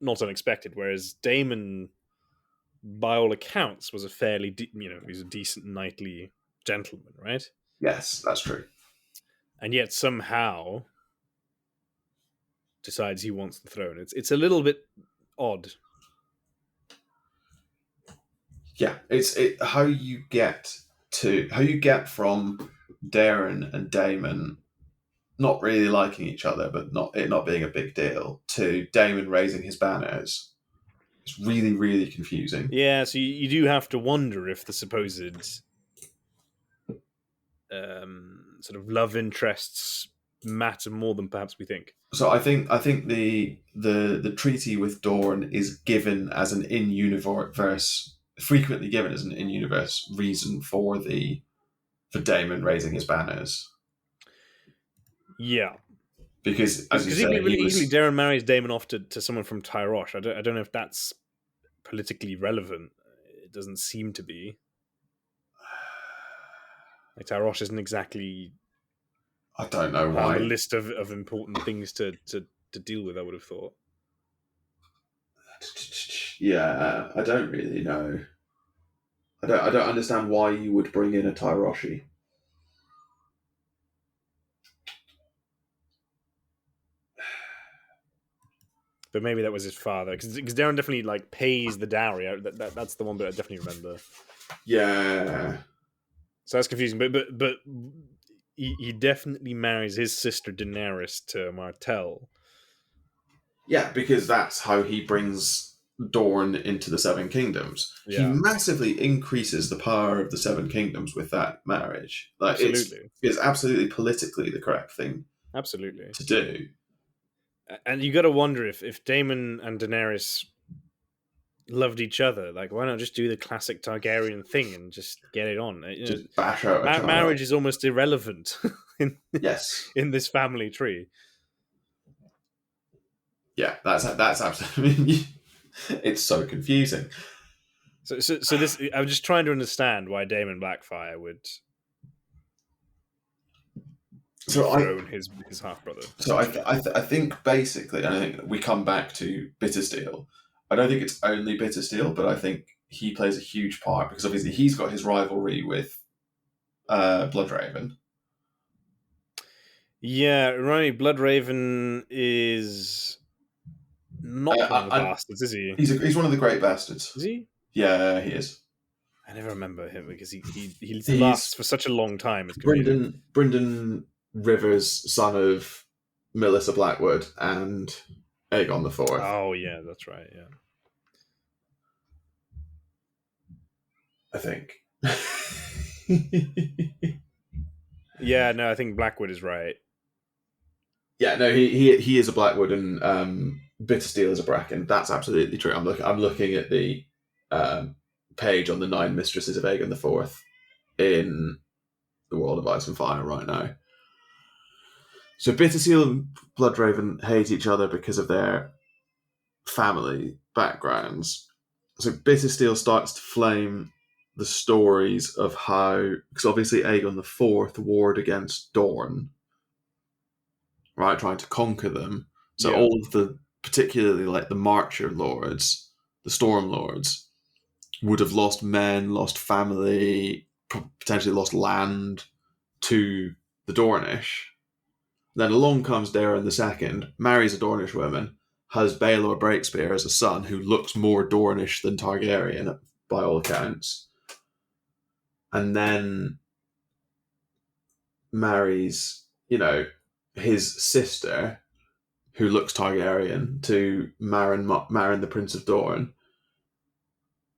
A: not unexpected. Whereas Daemon, by all accounts, was a fairly he's a decent knightly gentleman, right?
B: Yes, that's true.
A: And yet somehow decides he wants the throne. It's a little bit odd.
B: Yeah, it's how you get from Daeron and Daemon not really liking each other, but it not being a big deal, to Daemon raising his banners. It's really, really confusing.
A: Yeah, so you do have to wonder if the supposed sort of love interests matter more than perhaps we think.
B: So I think the treaty with Dorne is given as an in-universe, frequently given as an in-universe reason for Daemon raising his banners.
A: Yeah,
B: because as you say,
A: equally Daeron marries Daemon off to someone from Tyrosh. I don't know if that's politically relevant. It doesn't seem to be. Like Tyrosh isn't exactly.
B: I don't know why.
A: On the list of important things to deal with, I would have thought.
B: Yeah, I don't really know. I don't understand why you would bring in a Tyroshi.
A: But maybe that was his father, because Daeron definitely like pays the dowry. That's the one bit I definitely remember.
B: Yeah.
A: So that's confusing. But he definitely marries his sister Daenerys to Martell.
B: Yeah, because that's how he brings Dorne into the Seven Kingdoms. Yeah. He massively increases the power of the Seven Kingdoms with that marriage. Like absolutely. It's absolutely politically the correct thing.
A: Absolutely.
B: To do.
A: And you got to wonder if Daemon and Daenerys loved each other. Like, why not just do the classic Targaryen thing and just get it on?
B: Just bash out a child.
A: Marriage is almost irrelevant
B: yes.
A: in this family tree.
B: Yeah, that's absolutely. It's so confusing.
A: So this, I'm just trying to understand why Daemon Blackfyre would dethrone his half brother.
B: So I think basically, and I think we come back to Bittersteel. I don't think it's only Bittersteel, but I think he plays a huge part because obviously he's got his rivalry with Bloodraven.
A: Yeah, right. Bloodraven is not one of the bastards, is he?
B: He's one of the great bastards.
A: Is he?
B: Yeah, he is.
A: I never remember him because he lasts for such a long time. It's
B: Brynden Rivers, son of Melissa Blackwood and Aegon IV.
A: Oh yeah, that's right. Yeah,
B: I think.
A: Yeah, no, I think Blackwood is right.
B: Yeah, no, he is a Blackwood and Bittersteel is a Bracken. That's absolutely true. I'm looking at the page on the 9 Mistresses of Aegon IV in the World of Ice and Fire right now. So Bittersteel and Bloodraven hate each other because of their family backgrounds. So Bittersteel starts to flame the stories of how, because obviously Aegon IV warred against Dorne, right, trying to conquer them. So all of the, particularly like the Marcher Lords, the Storm Lords, would have lost men, lost family, potentially lost land to the Dornish. Then along comes Daeron II, marries a Dornish woman, has Baelor Breakspear as a son who looks more Dornish than Targaryen by all accounts, and then marries, his sister who looks Targaryen to Marin the Prince of Dorne,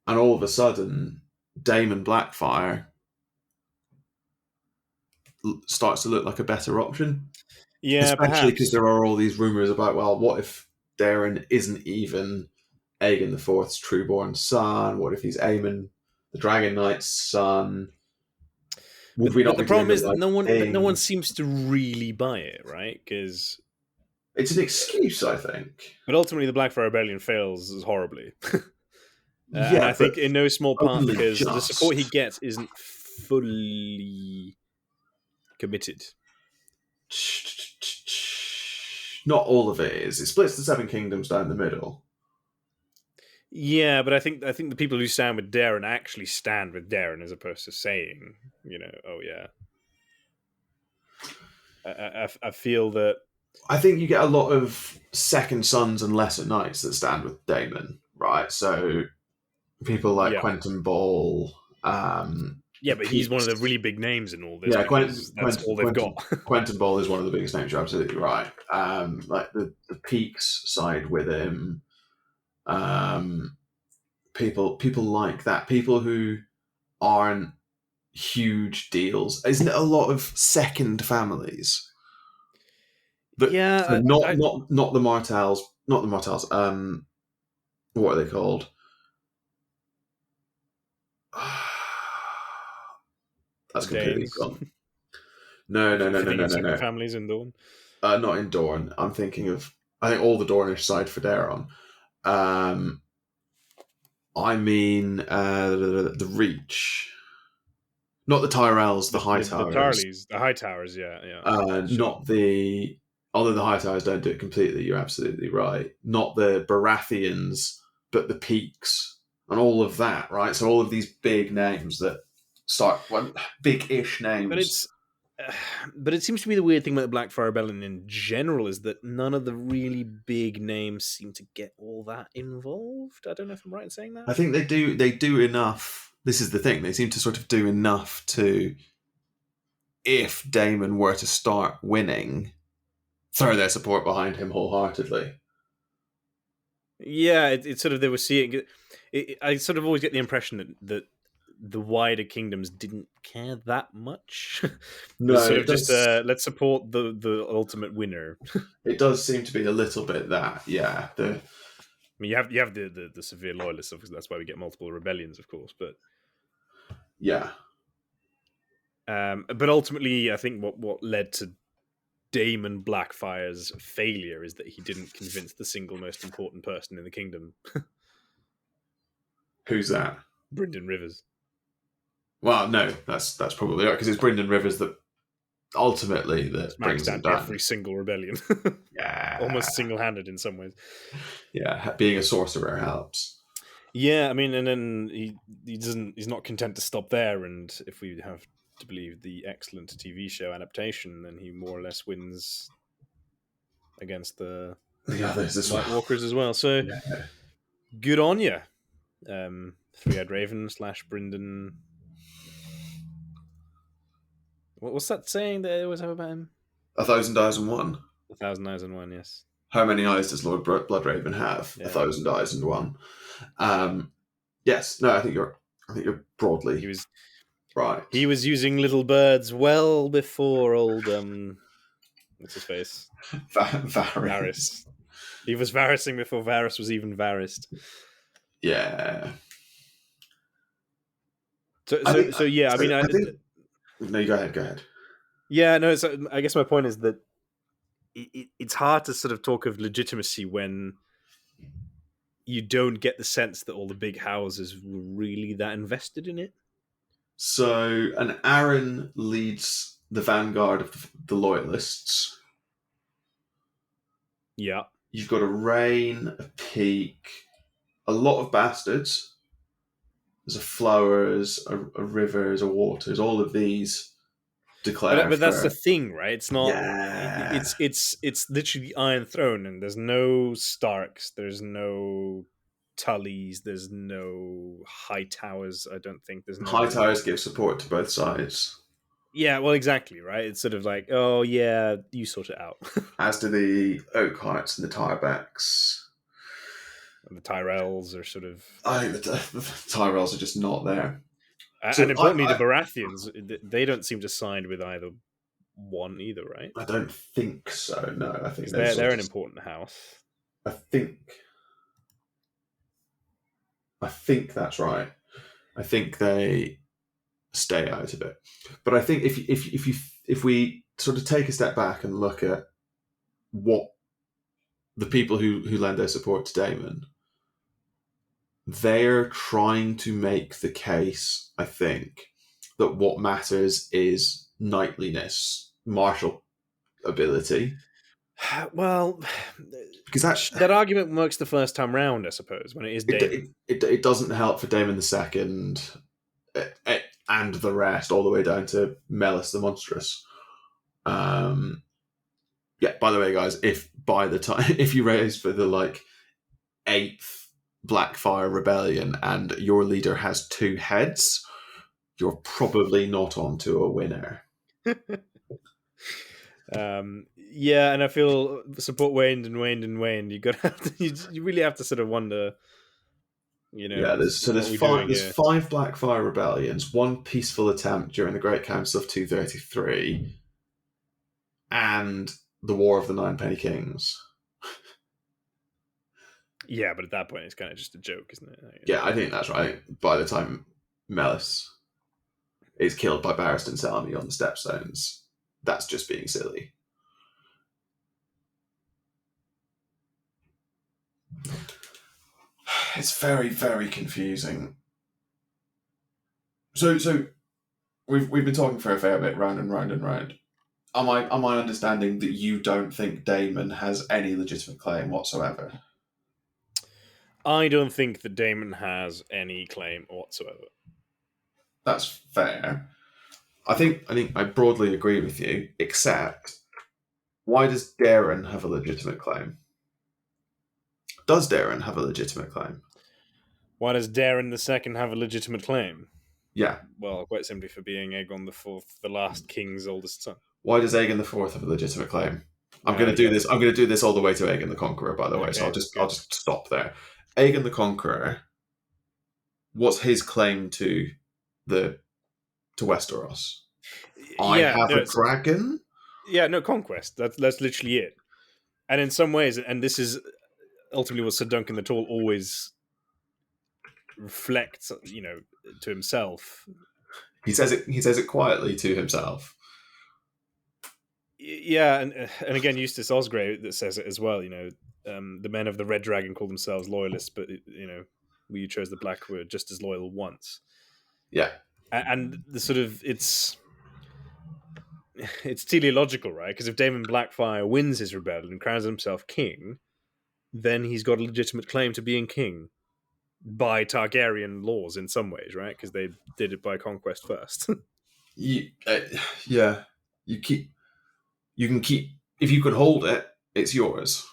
B: and all of a sudden Daemon Blackfyre starts to look like a better option.
A: Yeah,
B: especially because there are all these rumors about, well, what if Daeron isn't even Aegon IV's trueborn son? What if he's Aemon, the Dragon Knight's son?
A: Would we not? The problem is that no one seems to really buy it, right? Because
B: it's an excuse, I think.
A: But ultimately, the Blackfyre Rebellion fails horribly. And I think in no small part because the support he gets isn't fully committed.
B: Not all of it is. It splits the Seven Kingdoms down the middle.
A: Yeah, but I think the people who stand with Daeron actually stand with Daeron as opposed to saying, oh yeah. I feel that.
B: I think you get a lot of second sons and lesser knights that stand with Daemon, right? So people like Quentin Ball.
A: Yeah, but he's one of the really big names in all this. Yeah, that's all they've got.
B: Quentin Ball is one of the biggest names. You're absolutely right. Like the Peaks side with him. People like that. People who aren't huge deals. Isn't it a lot of second families?
A: Yeah,
B: not the Martells, not the Martells. What are they called? That's completely
A: Danes.
B: gone. No.
A: If you think of second families in Dawn.
B: Not in Dorne. I'm thinking of. I think all the Dornish side for Daeron. I mean the Reach. Not the Tyrells, the High
A: The
B: Towers.
A: Tarleys, the High Towers, yeah. Sure.
B: Not the. Although the High Towers don't do it completely, you're absolutely right. Not the Baratheons, but the Peaks and all of that, right? So all of these big names that start big-ish names.
A: But it seems to be the weird thing about the Blackfyre Rebellion in general is that none of the really big names seem to get all that involved. I don't know if I'm right in saying that.
B: I think they do enough. This is the thing. They seem to sort of do enough to, if Daemon were to start winning, throw their support behind him wholeheartedly.
A: Yeah, it's sort of they were seeing. I sort of always get the impression that the wider kingdoms didn't care that much.
B: No,
A: sort of just let's support the ultimate winner.
B: It does seem to be a little bit that, yeah.
A: I mean, you have the severe loyalists, because that's why we get multiple rebellions, of course. But
B: yeah.
A: But ultimately, I think what led to Daemon Blackfyre's failure is that he didn't convince the single most important person in the kingdom.
B: Who's that?
A: Brynden Rivers.
B: Well, no, that's probably right, because it's Brynden Rivers that ultimately that brings him down.
A: Every single rebellion.
B: Yeah,
A: almost single-handed in some ways.
B: Yeah, being a sorcerer helps.
A: Yeah, I mean, and then he's not content to stop there, and if we have to believe the excellent TV show adaptation, then he more or less wins against the
B: others as
A: White Walkers as well. So good on you, Three-Eyed Raven / Brynden. What's that saying they always have about him?
B: 1,000 Eyes and One.
A: 1,000 Eyes and One, yes.
B: How many eyes does Lord Bloodraven have? 1,000 Eyes and One. Yes, no, I think you're broadly right.
A: He was using little birds well before old what's his face? Varys. He was Varysing before Varys was even Varysed.
B: Yeah.
A: So yeah, I mean,
B: I think. No, you go ahead.
A: Yeah, no. So I guess my point is that it's hard to sort of talk of legitimacy when you don't get the sense that all the big houses were really that invested in it.
B: So, an Aaron leads the vanguard of the loyalists.
A: Yeah.
B: You've got a Rain, a Peak, a lot of bastards. There's a Flowers, a Rivers, a Waters. All of these declare.
A: But that's the thing, right? It's not.
B: Yeah.
A: It's literally the Iron Throne, and there's no Starks, there's no Tullys, there's no High Towers. I don't think there's no
B: High Towers give support to both sides.
A: Yeah, well, exactly, right? It's sort of like, oh yeah, you sort it out.
B: As do the Oakhearts and the Tyrebacks.
A: And the Tyrells are sort of.
B: I think the Tyrells are just not there.
A: And importantly, the Baratheons, they don't seem to side with either one either, right?
B: I don't think so. No, I think
A: they're an important house.
B: I think that's right. I think they stay out of it. But I think if we sort of take a step back and look at what the people who lend their support to Daemon, they're trying to make the case, I think, that what matters is knightliness, martial ability.
A: Well,
B: because
A: that argument works the first time round, I suppose, when it is Daemon.
B: It doesn't help for Daemon II and the rest, all the way down to Melis the Monstrous. Yeah, by the way, guys, if you raise for the 8th Blackfyre Rebellion and your leader has 2 heads, you're probably not onto a winner.
A: Yeah, and I feel support waned and waned and waned. You really have to sort of wonder,
B: Yeah, there's 5 Blackfyre Rebellions, 1 peaceful attempt during the Great Council of 233, and the War of the Ninepenny Kings.
A: Yeah, but at that point, it's kind of just a joke, isn't it?
B: Yeah, I think that's right. By the time Melis is killed by Barristan Selmy on the Stepstones, that's just being silly. It's very, very confusing. So we've been talking for a fair bit, round and round and round. Am I understanding that you don't think Daemon has any legitimate claim whatsoever?
A: I don't think that Daemon has any claim whatsoever.
B: That's fair. I think I broadly agree with you, except why does Daeron have a legitimate claim? Does Daeron have a legitimate claim?
A: Why does Daeron II have a legitimate claim?
B: Yeah.
A: Well, quite simply for being Aegon IV, the last king's oldest son.
B: Why does Aegon IV have a legitimate claim? I'm going to do this. I'm going to do this all the way to Aegon the Conqueror, by the way. So I'll just stop there. Aegon the Conqueror. What's his claim to Westeros? I have a dragon.
A: Yeah, no, conquest. That's literally it. And in some ways, and this is ultimately what Sir Duncan the Tall always reflects, to himself.
B: He says it quietly to himself.
A: Yeah, and again, Eustace Osgrey that says it as well. The men of the Red Dragon call themselves loyalists, but we chose the Black were just as loyal once.
B: Yeah,
A: and the sort of it's teleological, right? Because if Daemon Blackfyre wins his rebellion and crowns himself king, then he's got a legitimate claim to being king by Targaryen laws in some ways, right? Because they did it by conquest first.
B: Yeah, you can keep if you can hold it, it's yours.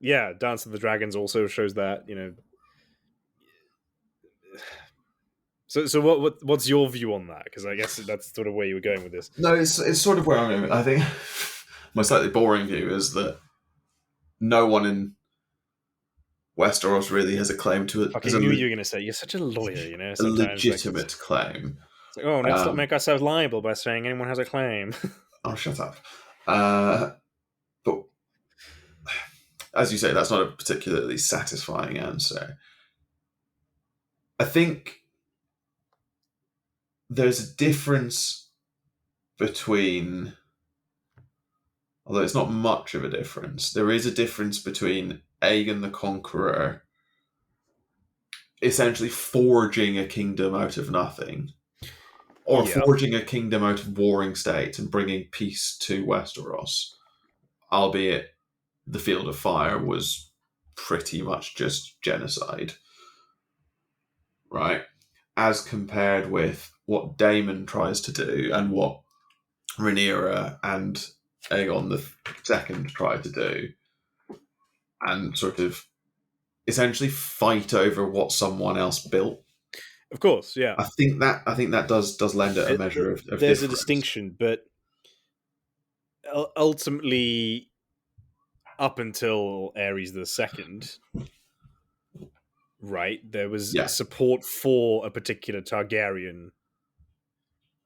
A: Yeah, Dance of the Dragons also shows that, So what's your view on that? Because I guess that's sort of where you were going with this.
B: No, it's sort of where I'm going. I think my slightly boring view is that no one in Westeros really has a claim to it.
A: Okay, I knew you were going to say you're such a lawyer,
B: a legitimate claim.
A: It's like, oh, let's not make ourselves liable by saying anyone has a claim.
B: Oh, shut up. But as you say, that's not a particularly satisfying answer. I think there's a difference between, although it's not much of a difference, there is a difference between Aegon the Conqueror essentially forging a kingdom out of nothing, or forging a kingdom out of warring states and bringing peace to Westeros, albeit the Field of Fire was pretty much just genocide, right? As compared with what Daemon tries to do and what Rhaenyra and Aegon II tried to do, and sort of essentially fight over what someone else built.
A: Of course, yeah.
B: I think that does lend it a measure of
A: there's
B: difference.
A: A distinction, but ultimately, up until Aerys II, right, there was support for a particular Targaryen,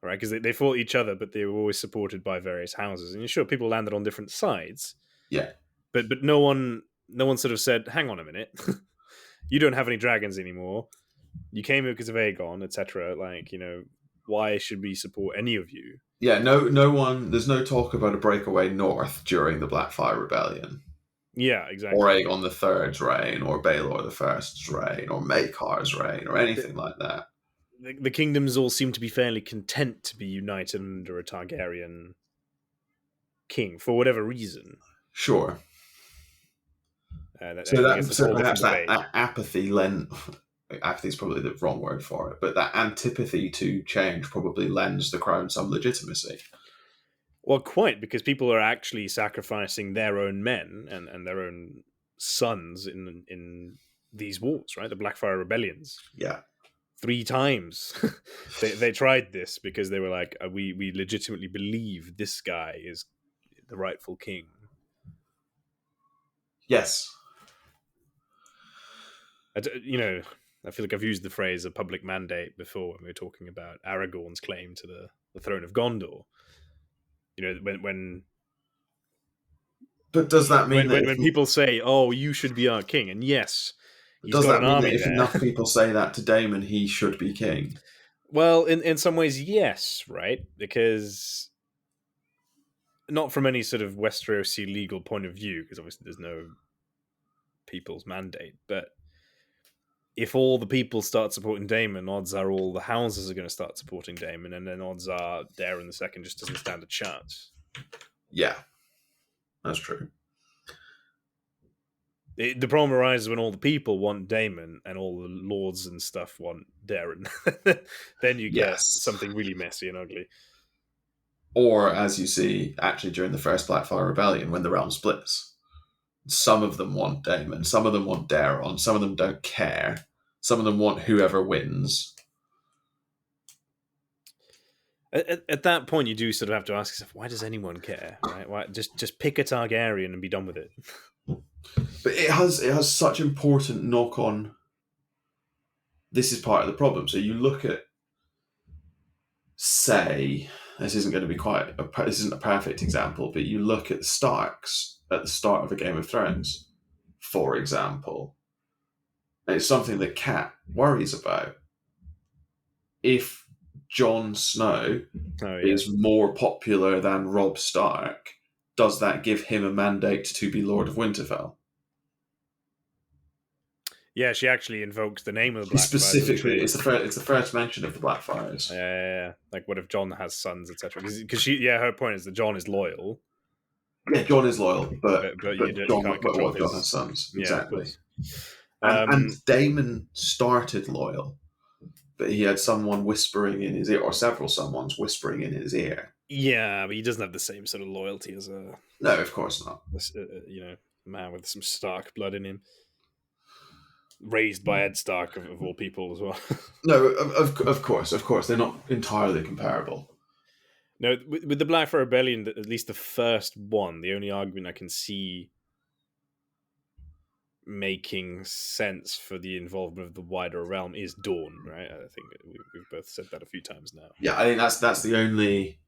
A: right? Because they fought each other, but they were always supported by various houses. And you're sure people landed on different sides.
B: Yeah.
A: But no one sort of said, hang on a minute, you don't have any dragons anymore. You came here because of Aegon, etc. Like, why should we support any of you?
B: Yeah, no one. There's no talk about a breakaway north during the Blackfyre Rebellion.
A: Yeah, exactly.
B: Or Aegon III's reign, or Baelor I's reign, or Maekar's reign, or anything like that.
A: The kingdoms all seem to be fairly content to be united under a Targaryen king for whatever reason.
B: Sure. So perhaps that apathy apathy is probably the wrong word for it, but that antipathy to change probably lends the crown some legitimacy.
A: Well, quite, because people are actually sacrificing their own men and their own sons in these wars, right? The Blackfyre Rebellions.
B: Yeah.
A: 3 times they tried this because they were like, we legitimately believe this guy is the rightful king.
B: Yes.
A: I feel like I've used the phrase a public mandate before when we were talking about Aragorn's claim to the throne of Gondor. When
B: But does that mean
A: when people say, "Oh, you should be our king," and yes, he's
B: does
A: got
B: that
A: an
B: mean that
A: army
B: if
A: there.
B: enough people say that to Daemon, he should be king?
A: Well, in some ways, yes, right? Because not from any sort of Westerosi legal point of view, because obviously there's no people's mandate, but if all the people start supporting Daemon, odds are all the houses are going to start supporting Daemon, and then odds are Daemon II just doesn't stand a chance.
B: Yeah, that's true.
A: The problem arises when all the people want Daemon and all the lords and stuff want Darren. Then you get something really messy and ugly.
B: Or, as you see, actually during the first Blackfyre Rebellion, when the realm splits, some of them want Daemon, some of them want Daeron, some of them don't care, some of them want whoever wins.
A: At that point, you do sort of have to ask yourself, why does anyone care? Right? Why just pick a Targaryen and be done with it.
B: But it has such important knock on. This is part of the problem. So you look at, say, this isn't going to be this isn't a perfect example, but you look at the Starks at the start of a Game of Thrones, for example. And it's something that Kat worries about. If Jon Snow is more popular than Robb Stark, does that give him a mandate to be Lord of Winterfell?
A: Yeah, she actually invokes the name of the Blackfyres.
B: Specifically, it's the first mention of the Blackfyres.
A: Yeah. Like, what if Jon has sons, etc.? Because her point is that Jon is loyal.
B: Yeah, Jon is loyal, but
A: Jon
B: has sons. Exactly.
A: Yeah,
B: and Daemon started loyal, but he had someone whispering in his ear, or several someones whispering in his ear.
A: Yeah, but he doesn't have the same sort of loyalty as
B: No, of course not.
A: A man with some Stark blood in him. Raised by Ed Stark of all people as well.
B: No, of course, they're not entirely comparable.
A: No, with the Blackfyre Rebellion, at least the first one, the only argument I can see making sense for the involvement of the wider realm is Dawn, right? I think we've both said that a few times now.
B: Yeah, I think that's the only.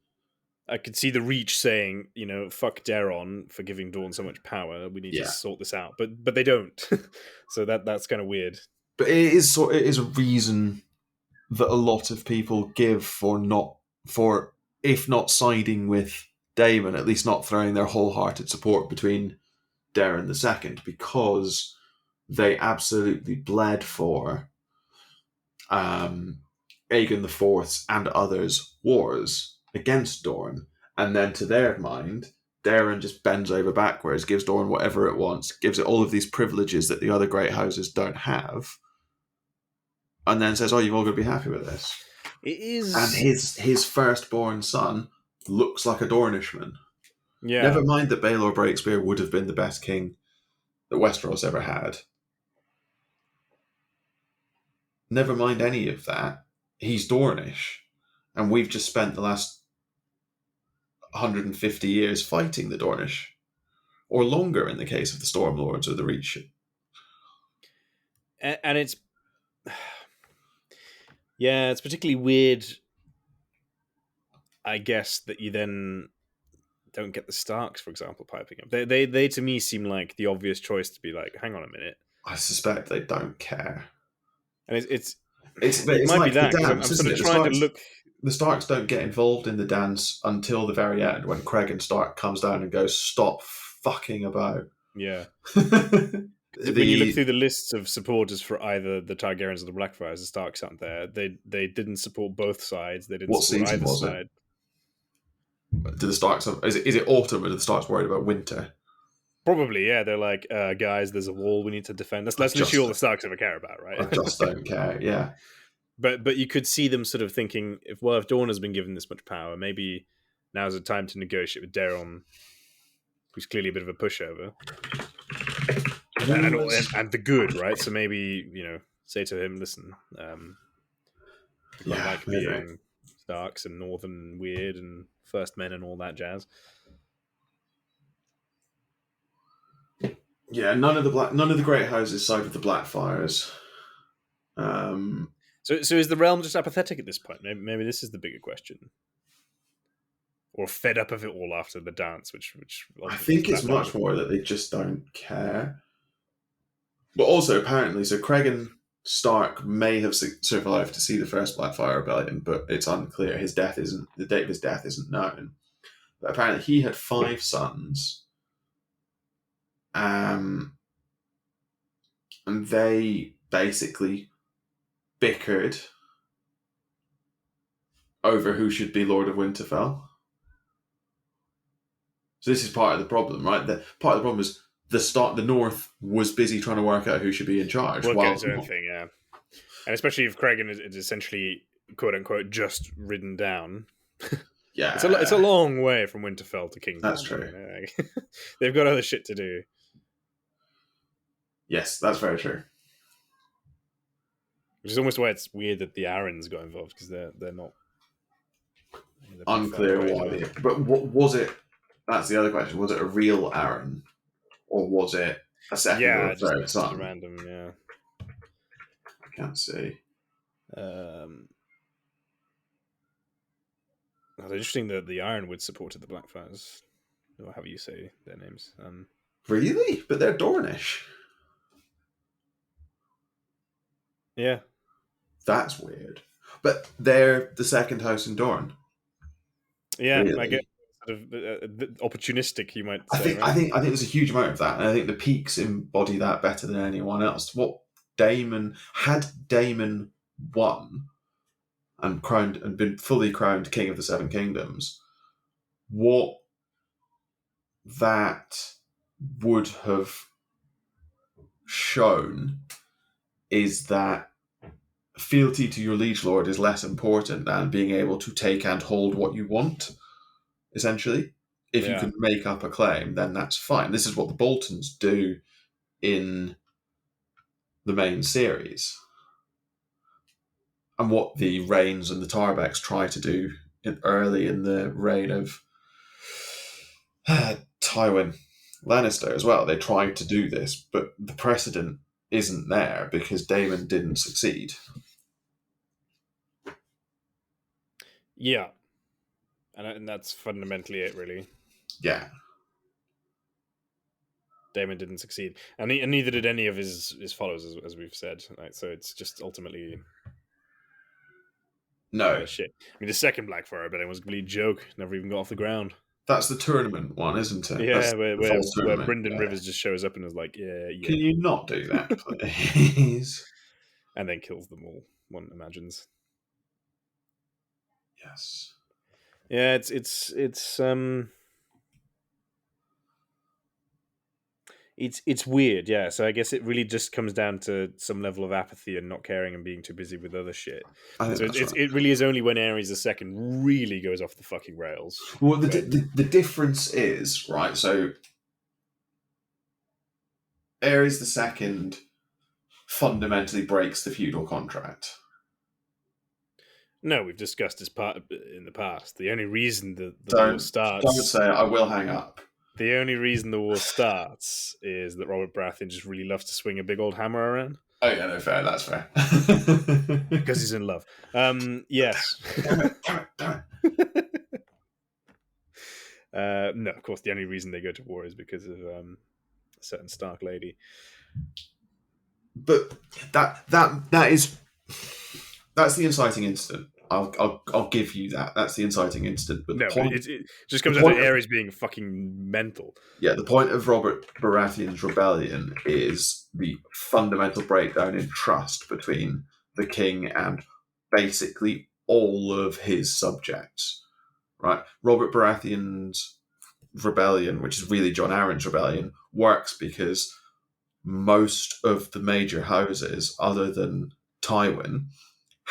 A: I could see the Reach saying, fuck Daeron for giving Dawn so much power. We need to sort this out, but they don't. So that's kind of weird.
B: But it is a reason that a lot of people give for if not siding with Daemon, at least not throwing their wholehearted support between Darren II, because they absolutely bled for Aegon IV's and others' wars against Dorne, and then to their mind, Darren just bends over backwards, gives Dorne whatever it wants, gives it all of these privileges that the other great houses don't have, and then says, "Oh, you've all got to be happy with this."
A: It is,
B: and his firstborn son looks like a Dornishman.
A: Yeah.
B: Never mind that Baelor Breakspear would have been the best king that Westeros ever had. Never mind any of that. He's Dornish, and we've just spent the last 150 years fighting the Dornish, or longer in the case of the Stormlords or the Reach.
A: And it's it's particularly weird, I guess, that you then don't get the Starks, for example, piping up. They to me seem like the obvious choice to be like, hang on a minute.
B: I suspect they don't care.
A: And it
B: might
A: like
B: be that.
A: I'm sort of trying to look.
B: The Starks don't get involved in the dance until the very end, when Cregan Stark comes down and goes, "Stop fucking about."
A: Yeah. When you look through the lists of supporters for either the Targaryens or the Blackfyres, the Starks aren't there. They didn't support both sides. They didn't support either side.
B: Do the Starks? Is it autumn, or do the Starks worried about winter?
A: Probably, yeah. They're like, guys, there's a wall we need to defend. That's literally all the Starks ever care about, right?
B: I just don't care. Yeah.
A: But you could see them sort of thinking, if Dawn has been given this much power, maybe now's the time to negotiate with Daeron, who's clearly a bit of a pushover, and the good, right? So maybe say to him, listen, like being Starks and Northern and weird and First Men and all that jazz.
B: Yeah, none of the great houses side with the Blackfyres.
A: So is the realm just apathetic at this point? Maybe this is the bigger question. or fed up of it all after the dance, which
B: I think it's much more that they just don't care. But also, apparently, so Cregan Stark may have survived to see the first Blackfyre Rebellion, but it's unclear. The date of his death isn't known. But apparently, he had 5 sons, and they basically bickered over who should be Lord of Winterfell. So this is part of the problem, right? Part of the problem is the North was busy trying to work out who should be in charge.
A: Well, get its own thing, yeah. And especially if Cregan is essentially, quote unquote, just ridden down.
B: Yeah,
A: it's a long way from Winterfell to King's
B: That's
A: Landing,
B: true.
A: you know? They've got other shit to do.
B: Yes, that's very true.
A: Which is almost why it's weird that the Arryns got involved, because they're not. They're
B: unclear why. But what was it? That's the other question. Was it a real Arryn, or was it a second or third son?
A: Just random, yeah.
B: I can't see.
A: It's interesting that the Ironwood supported the Blackfyres, or however you say their names.
B: Really? But they're Dornish.
A: Yeah.
B: That's weird. But they're the second house in Dorne.
A: Yeah, really? I get sort of opportunistic, you might say.
B: I think there's a huge amount of that, and I think the Peaks embody that better than anyone else. Had Daemon won and been fully crowned King of the Seven Kingdoms, what that would have shown is that fealty to your liege lord is less important than being able to take and hold what you want, essentially. If you can make up a claim, then that's fine. This is what the Boltons do in the main series, and what the Reynes and the Tarbecks try to do early in the reign of Tywin Lannister as well. They tried to do this, but the precedent isn't there because Daemon didn't succeed.
A: Yeah. And that's fundamentally it, really.
B: Yeah.
A: Daemon didn't succeed. And neither did any of his followers, as we've said. Right? So it's just ultimately...
B: No.
A: Shit. I mean, the second Blackfyre Rebellion was a complete joke. Never even got off the ground.
B: That's the tournament one, isn't it?
A: Yeah, where Brynden Rivers just shows up and is like, yeah.
B: Can you not do that, please?
A: And then kills them all, one imagines.
B: Yes.
A: Yeah, it's weird, yeah. So I guess it really just comes down to some level of apathy and not caring and being too busy with other shit. It really is only when Aerys II really goes off the fucking rails.
B: Well, the difference is, right, so Aerys II fundamentally breaks the feudal contract.
A: No, we've discussed this part in the past. The only reason the war starts...
B: Don't say it, I will hang up.
A: The only reason the war starts is that Robert Baratheon just really loves to swing a big old hammer around.
B: Oh yeah, no, fair, that's fair.
A: Because he's in love. Yes.
B: Damn it.
A: No, of course, the only reason they go to war is because of a certain Stark lady.
B: But that's the inciting incident. I'll give you that. That's the inciting incident. But
A: it just comes down to Aerys being fucking mental.
B: Yeah, the point of Robert Baratheon's rebellion is the fundamental breakdown in trust between the king and basically all of his subjects. Right? Robert Baratheon's rebellion, which is really Jon Arryn's rebellion, works because most of the major houses, other than Tywin,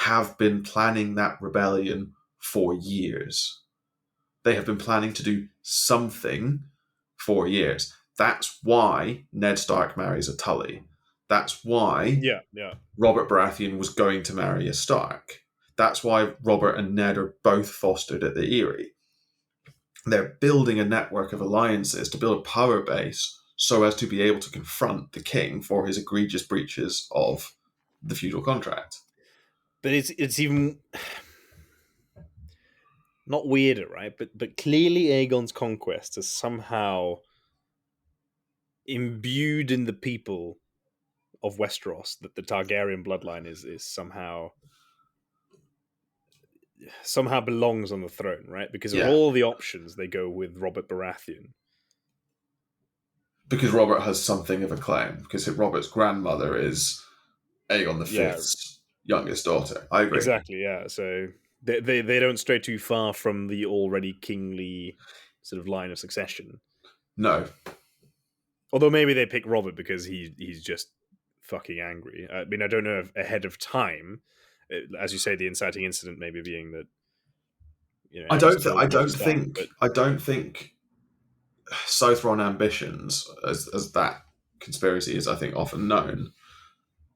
B: have been planning that rebellion for years. They have been planning to do something for years. That's why Ned Stark marries a Tully. That's why Robert Baratheon was going to marry a Stark. That's why Robert and Ned are both fostered at the Eyrie. They're building a network of alliances to build a power base so as to be able to confront the king for his egregious breaches of the feudal contract.
A: But it's even... not weirder, right? But clearly Aegon's conquest is somehow imbued in the people of Westeros that the Targaryen bloodline is somehow belongs on the throne, right? Because of
B: Yeah,
A: all the options, they go with Robert Baratheon.
B: because Robert has something of a claim. Because Robert's grandmother is Aegon the
A: Yeah,
B: Fifth's youngest daughter. I agree.
A: exactly. Yeah, so they don't stray too far from the already kingly sort of line of succession.
B: No,
A: Although maybe they pick Robert because he's just fucking angry. I mean, I don't know if ahead of time, as you say, the inciting incident maybe being that Aerys told him to stop. But
B: I don't think Southron ambitions, as that conspiracy is, I think, often known.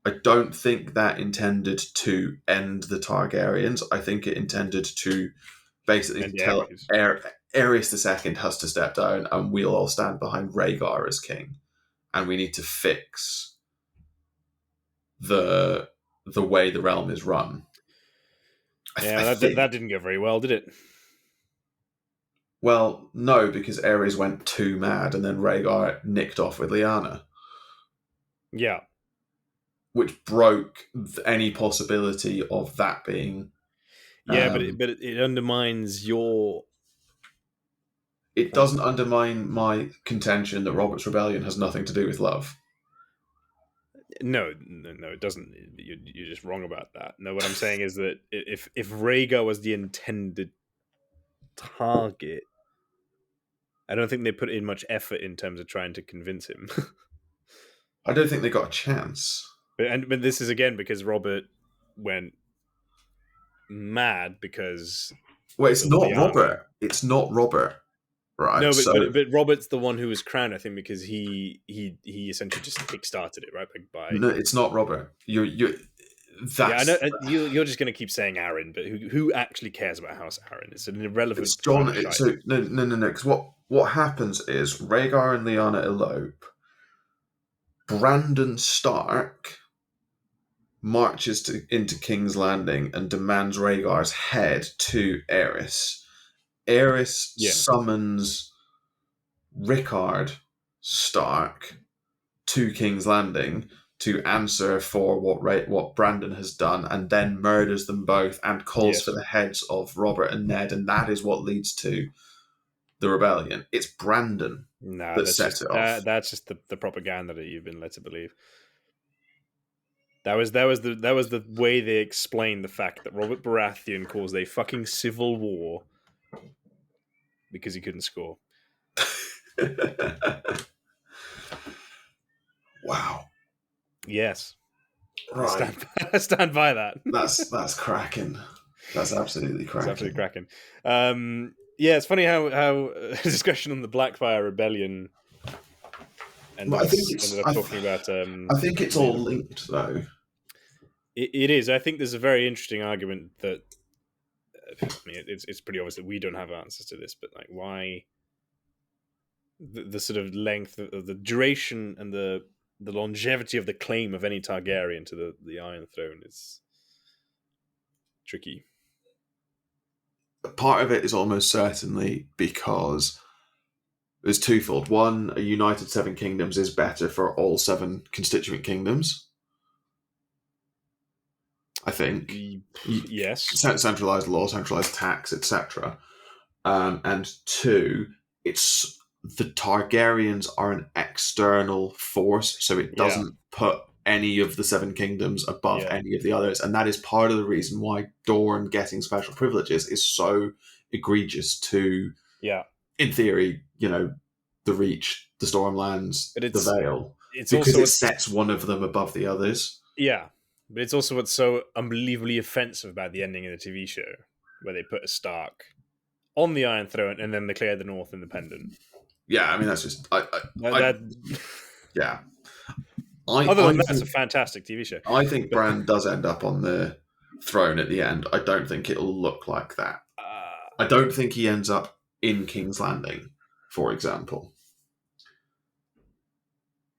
B: I don't think that intended to end the Targaryens. I think it intended to basically
A: and
B: tell
A: Aerys,
B: Aerys II has to step down, and we'll all stand behind Rhaegar as king, and we need to fix the way the realm is run. I
A: that
B: think.
A: didn't go very well, did it?
B: Well, no, because Aerys went too mad, and then Rhaegar nicked off with Lyanna,
A: Yeah,
B: which broke any possibility of that being.
A: yeah, but it undermines your.
B: It doesn't undermine my contention that Robert's Rebellion has nothing to do with love.
A: No, it doesn't. You're just wrong about that. No, what I'm saying is that if Rhaegar was the intended target, I don't think they put in much effort in terms of trying to convince him.
B: I don't think they got a chance.
A: But this is again because Robert went mad because
B: Well, it's
A: of
B: not
A: Lyanna.
B: Robert. It's not Robert, right?
A: No,
B: So
A: but Robert's the one who was crowned, I think, because he essentially just kick-started it, right? By
B: no, it's not Robert. You.
A: yeah, I know
B: That's
A: you're just going to keep saying Aaron, but who actually cares about House Aaron? It's an irrelevant
B: it's
A: pile
B: John.
A: of shite.
B: So no. Because what happens is Rhaegar and Lyanna elope. Brandon Stark marches into King's Landing and demands Rhaegar's head to Aerys. Aerys
A: Yeah,
B: summons Rickard Stark to King's Landing to answer for what Brandon has done, and then murders them both and calls for
A: yes.
B: the heads of Robert and Ned, and that is what leads to the rebellion. It's Brandon
A: Nah,
B: that
A: that's
B: sets
A: just
B: it off.
A: that's just the propaganda that you've been led to believe. That was the way they explained the fact that Robert Baratheon caused a fucking civil war because he couldn't score.
B: Wow.
A: Yes,
B: Right.
A: I stand by that.
B: That's cracking. That's absolutely
A: It's
B: cracking.
A: absolutely cracking. Yeah, it's funny how discussion on the Blackfyre Rebellion ended up talking about.
B: I think it's all linked though.
A: It is. I think there's a very interesting argument that. I mean, it's pretty obvious that we don't have answers to this, but like, why the sort of length of the duration and the longevity of the claim of any Targaryen to the Iron Throne is tricky.
B: Part of it is almost certainly because there's twofold. One, a united seven kingdoms is better for all seven constituent kingdoms. I think.
A: Yes.
B: Centralized law, centralized tax, etc. And two, it's the Targaryens are an external force, so it doesn't put any of the seven kingdoms above any of the others, and that is part of the reason why Dorne getting special privileges is so egregious to, in theory, the Reach, the Stormlands, the Vale, because it sets one of them above the others.
A: Yeah, but it's also what's so unbelievably offensive about the ending of the TV show, where they put a Stark on the Iron Throne and then declare the North independent.
B: Yeah, I mean that's just yeah.
A: Other than that, it's a fantastic TV show.
B: I think Bran does end up on the throne at the end. I don't think it'll look like that. I don't think he ends up in King's Landing, for example.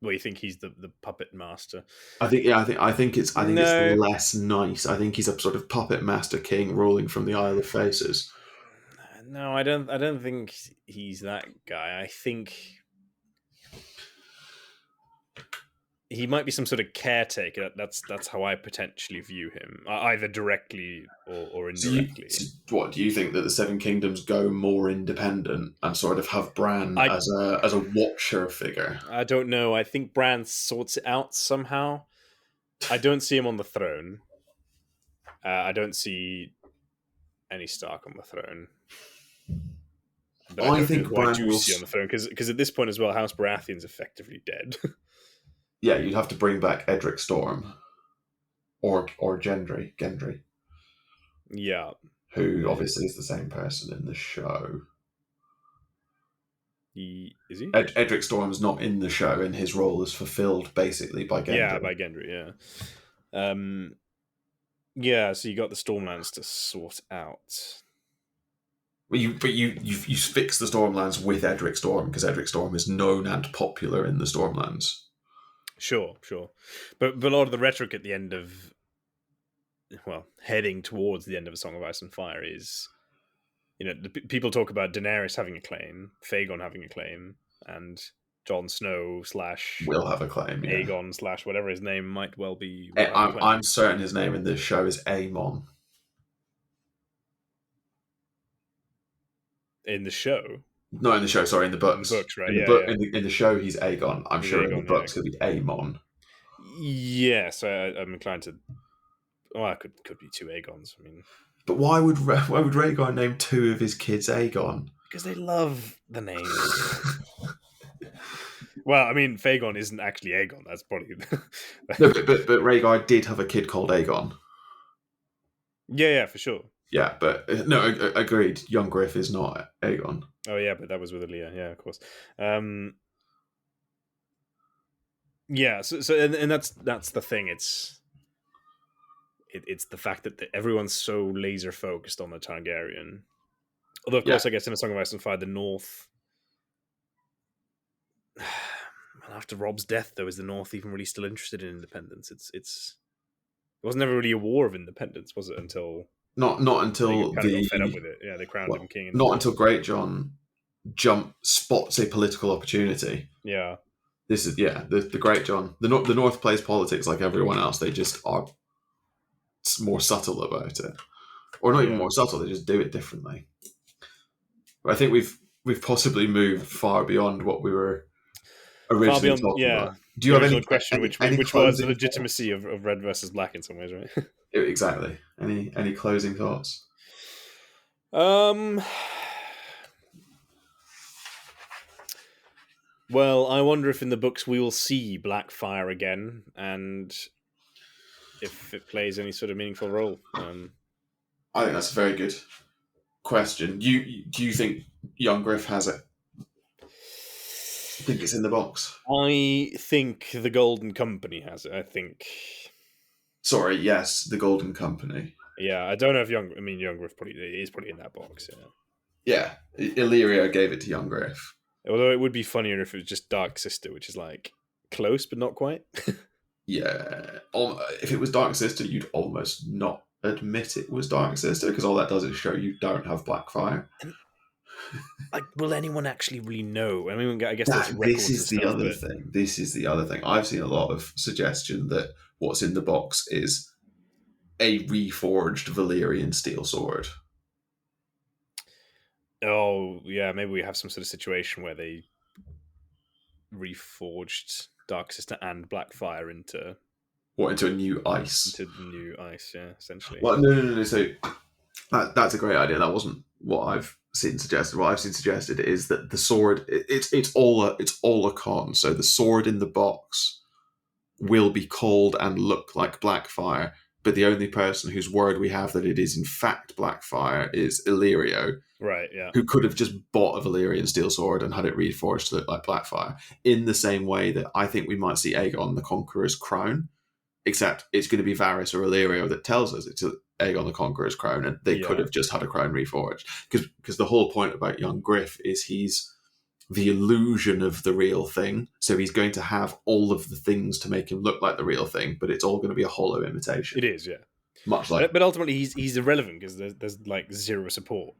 A: Well, you think he's the puppet master?
B: I think it's less nice. I think he's a sort of puppet master king ruling from the Isle of Faces.
A: No, I don't think he's that guy. I think he might be some sort of caretaker. That's how I potentially view him, either directly or indirectly.
B: What do you think, that the Seven Kingdoms go more independent and sort of have Bran as a watcher figure?
A: I don't know. I think Bran sorts it out somehow. I don't see him on the throne. I don't see any Stark on the throne. But I think Bran do see on the throne, because at this point as well, House Baratheon's effectively dead.
B: Yeah, you'd have to bring back Edric Storm or Gendry.
A: Yeah.
B: Who obviously is the same person in the show.
A: Is he?
B: Edric Storm's not in the show, and his role is fulfilled basically by Gendry.
A: Yeah, by Gendry, yeah. Yeah, so you got the Stormlands to sort out.
B: But you fix the Stormlands with Edric Storm, because Edric Storm is known and popular in the Stormlands.
A: Sure. But a lot of the rhetoric at the end of, well, heading towards the end of A Song of Ice and Fire is, people talk about Daenerys having a claim, Fagon having a claim, and Jon Snow /
B: will have a claim. Yeah.
A: Aegon / whatever his name might well be.
B: I'm certain his name in this show is Aemon.
A: In the show?
B: No, in the show. Sorry, in the books.
A: In the books, right?
B: In the show, he's Aegon. I'm sure in the books he'll be Aemon.
A: Yes, I'm inclined to. Well, it could be two Aegons. I mean,
B: but why would Rhaegar name two of his kids Aegon?
A: Because they love the name. Well, I mean, Fagon isn't actually Aegon. That's probably
B: no, but Rhaegar did have a kid called Aegon.
A: Yeah, for sure.
B: Yeah, but no, agreed. Young Griff is not Aegon.
A: Oh yeah, but that was with Aaliyah. Yeah, of course. Yeah, so and that's the thing. It's the fact that everyone's so laser focused on the Targaryen. Although, of course, I guess in A Song of Ice and Fire, the North. After Rob's death, though, is the North even really still interested in independence? It was never really a war of independence, was it? Until
B: not until
A: they got fed up with it. Yeah, they crowned him king.
B: Not until Greatjon spots a political opportunity.
A: Yeah,
B: this is the Greatjon. The North plays politics like everyone else. They just are more subtle about it, or not even more subtle. They just do it differently. But I think we've possibly moved far beyond what we were originally talking about.
A: Do you have any question? Which was the legitimacy of Red versus Black in some ways, right?
B: Exactly. Any closing thoughts?
A: Well, I wonder if in the books we will see Blackfyre again, and if it plays any sort of meaningful role.
B: I think that's a very good question. Do you think young Griff has it? I think it's in the box.
A: I think the Golden Company has it. I think.
B: Sorry, yes, the Golden Company.
A: Yeah, I don't know if young Griff is probably in that box.
B: Yeah, Illyria gave it to young Griff.
A: Although it would be funnier if it was just Dark Sister, which is like close but not quite.
B: Yeah, if it was Dark Sister, you'd almost not admit it was Dark Sister, because all that does is show you don't have Blackfyre.
A: Like, will anyone actually really know? I mean, I guess
B: this is the other thing. This is the other thing. I've seen a lot of suggestion that what's in the box is a reforged Valyrian steel sword.
A: Oh, yeah, maybe we have some sort of situation where they reforged Dark Sister and Blackfyre into
B: a new ice.
A: Into new ice, yeah, essentially.
B: Well, no. So that's a great idea. That wasn't what I've seen suggested. What I've seen suggested is that the sword it's all a con. So the sword in the box will be called and look like Blackfyre, but the only person whose word we have that it is in fact Blackfyre is Illyrio.
A: Right, yeah.
B: Who could have just bought a Valyrian steel sword and had it reforged to look like Blackfyre. In the same way that I think we might see Aegon the Conqueror's crown, except it's going to be Varys or Illyrio that tells us it's Aegon the Conqueror's crown, and they could have just had a crown reforged. Because the whole point about young Griff is he's the illusion of the real thing, so he's going to have all of the things to make him look like the real thing, but it's all going to be a hollow imitation.
A: It is, yeah.
B: Much like,
A: but ultimately he's irrelevant because there's like zero support.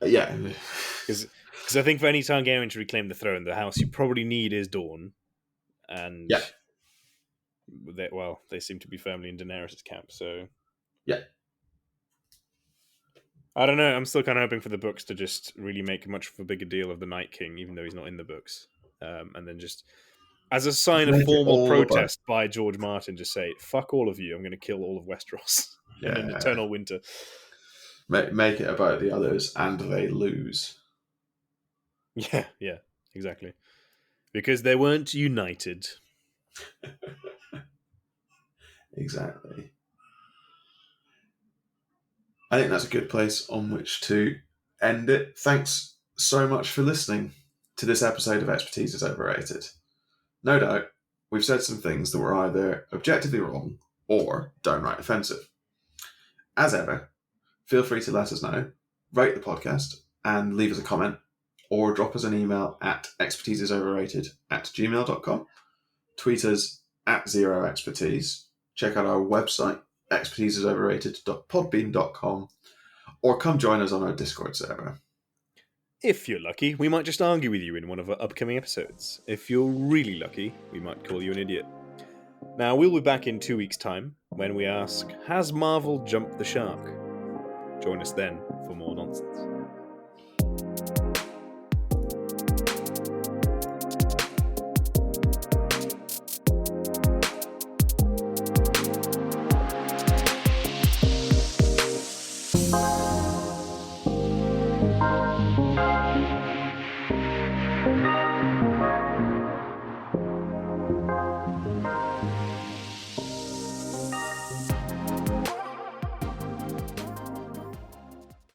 B: Yeah.
A: Because I think for any Targaryen to reclaim the throne, the house you probably need is Dorne. And
B: yeah.
A: They seem to be firmly in Daenerys' camp, so...
B: Yeah.
A: I don't know, I'm still kind of hoping for the books to just really make much of a bigger deal of the Night King, even though he's not in the books. And then just, as a sign of formal protest by George Martin, just say, fuck all of you, I'm going to kill all of Westeros in an eternal winter.
B: Make it about the others, and they lose.
A: Yeah, exactly. Because they weren't united.
B: Exactly. I think that's a good place on which to end it. Thanks so much for listening to this episode of Expertise is Overrated. No doubt, we've said some things that were either objectively wrong or downright offensive. As ever, feel free to let us know, rate the podcast, and leave us a comment, or drop us an email at expertiseisoverrated@gmail.com. Tweet us at ZeroExpertise. Check out our website, expertiseisoverrated.podbean.com, or come join us on our Discord server.
A: If you're lucky, we might just argue with you in one of our upcoming episodes. If you're really lucky, we might call you an idiot. Now, we'll be back in 2 weeks' time when we ask, has Marvel jumped the shark? Join us then for more nonsense.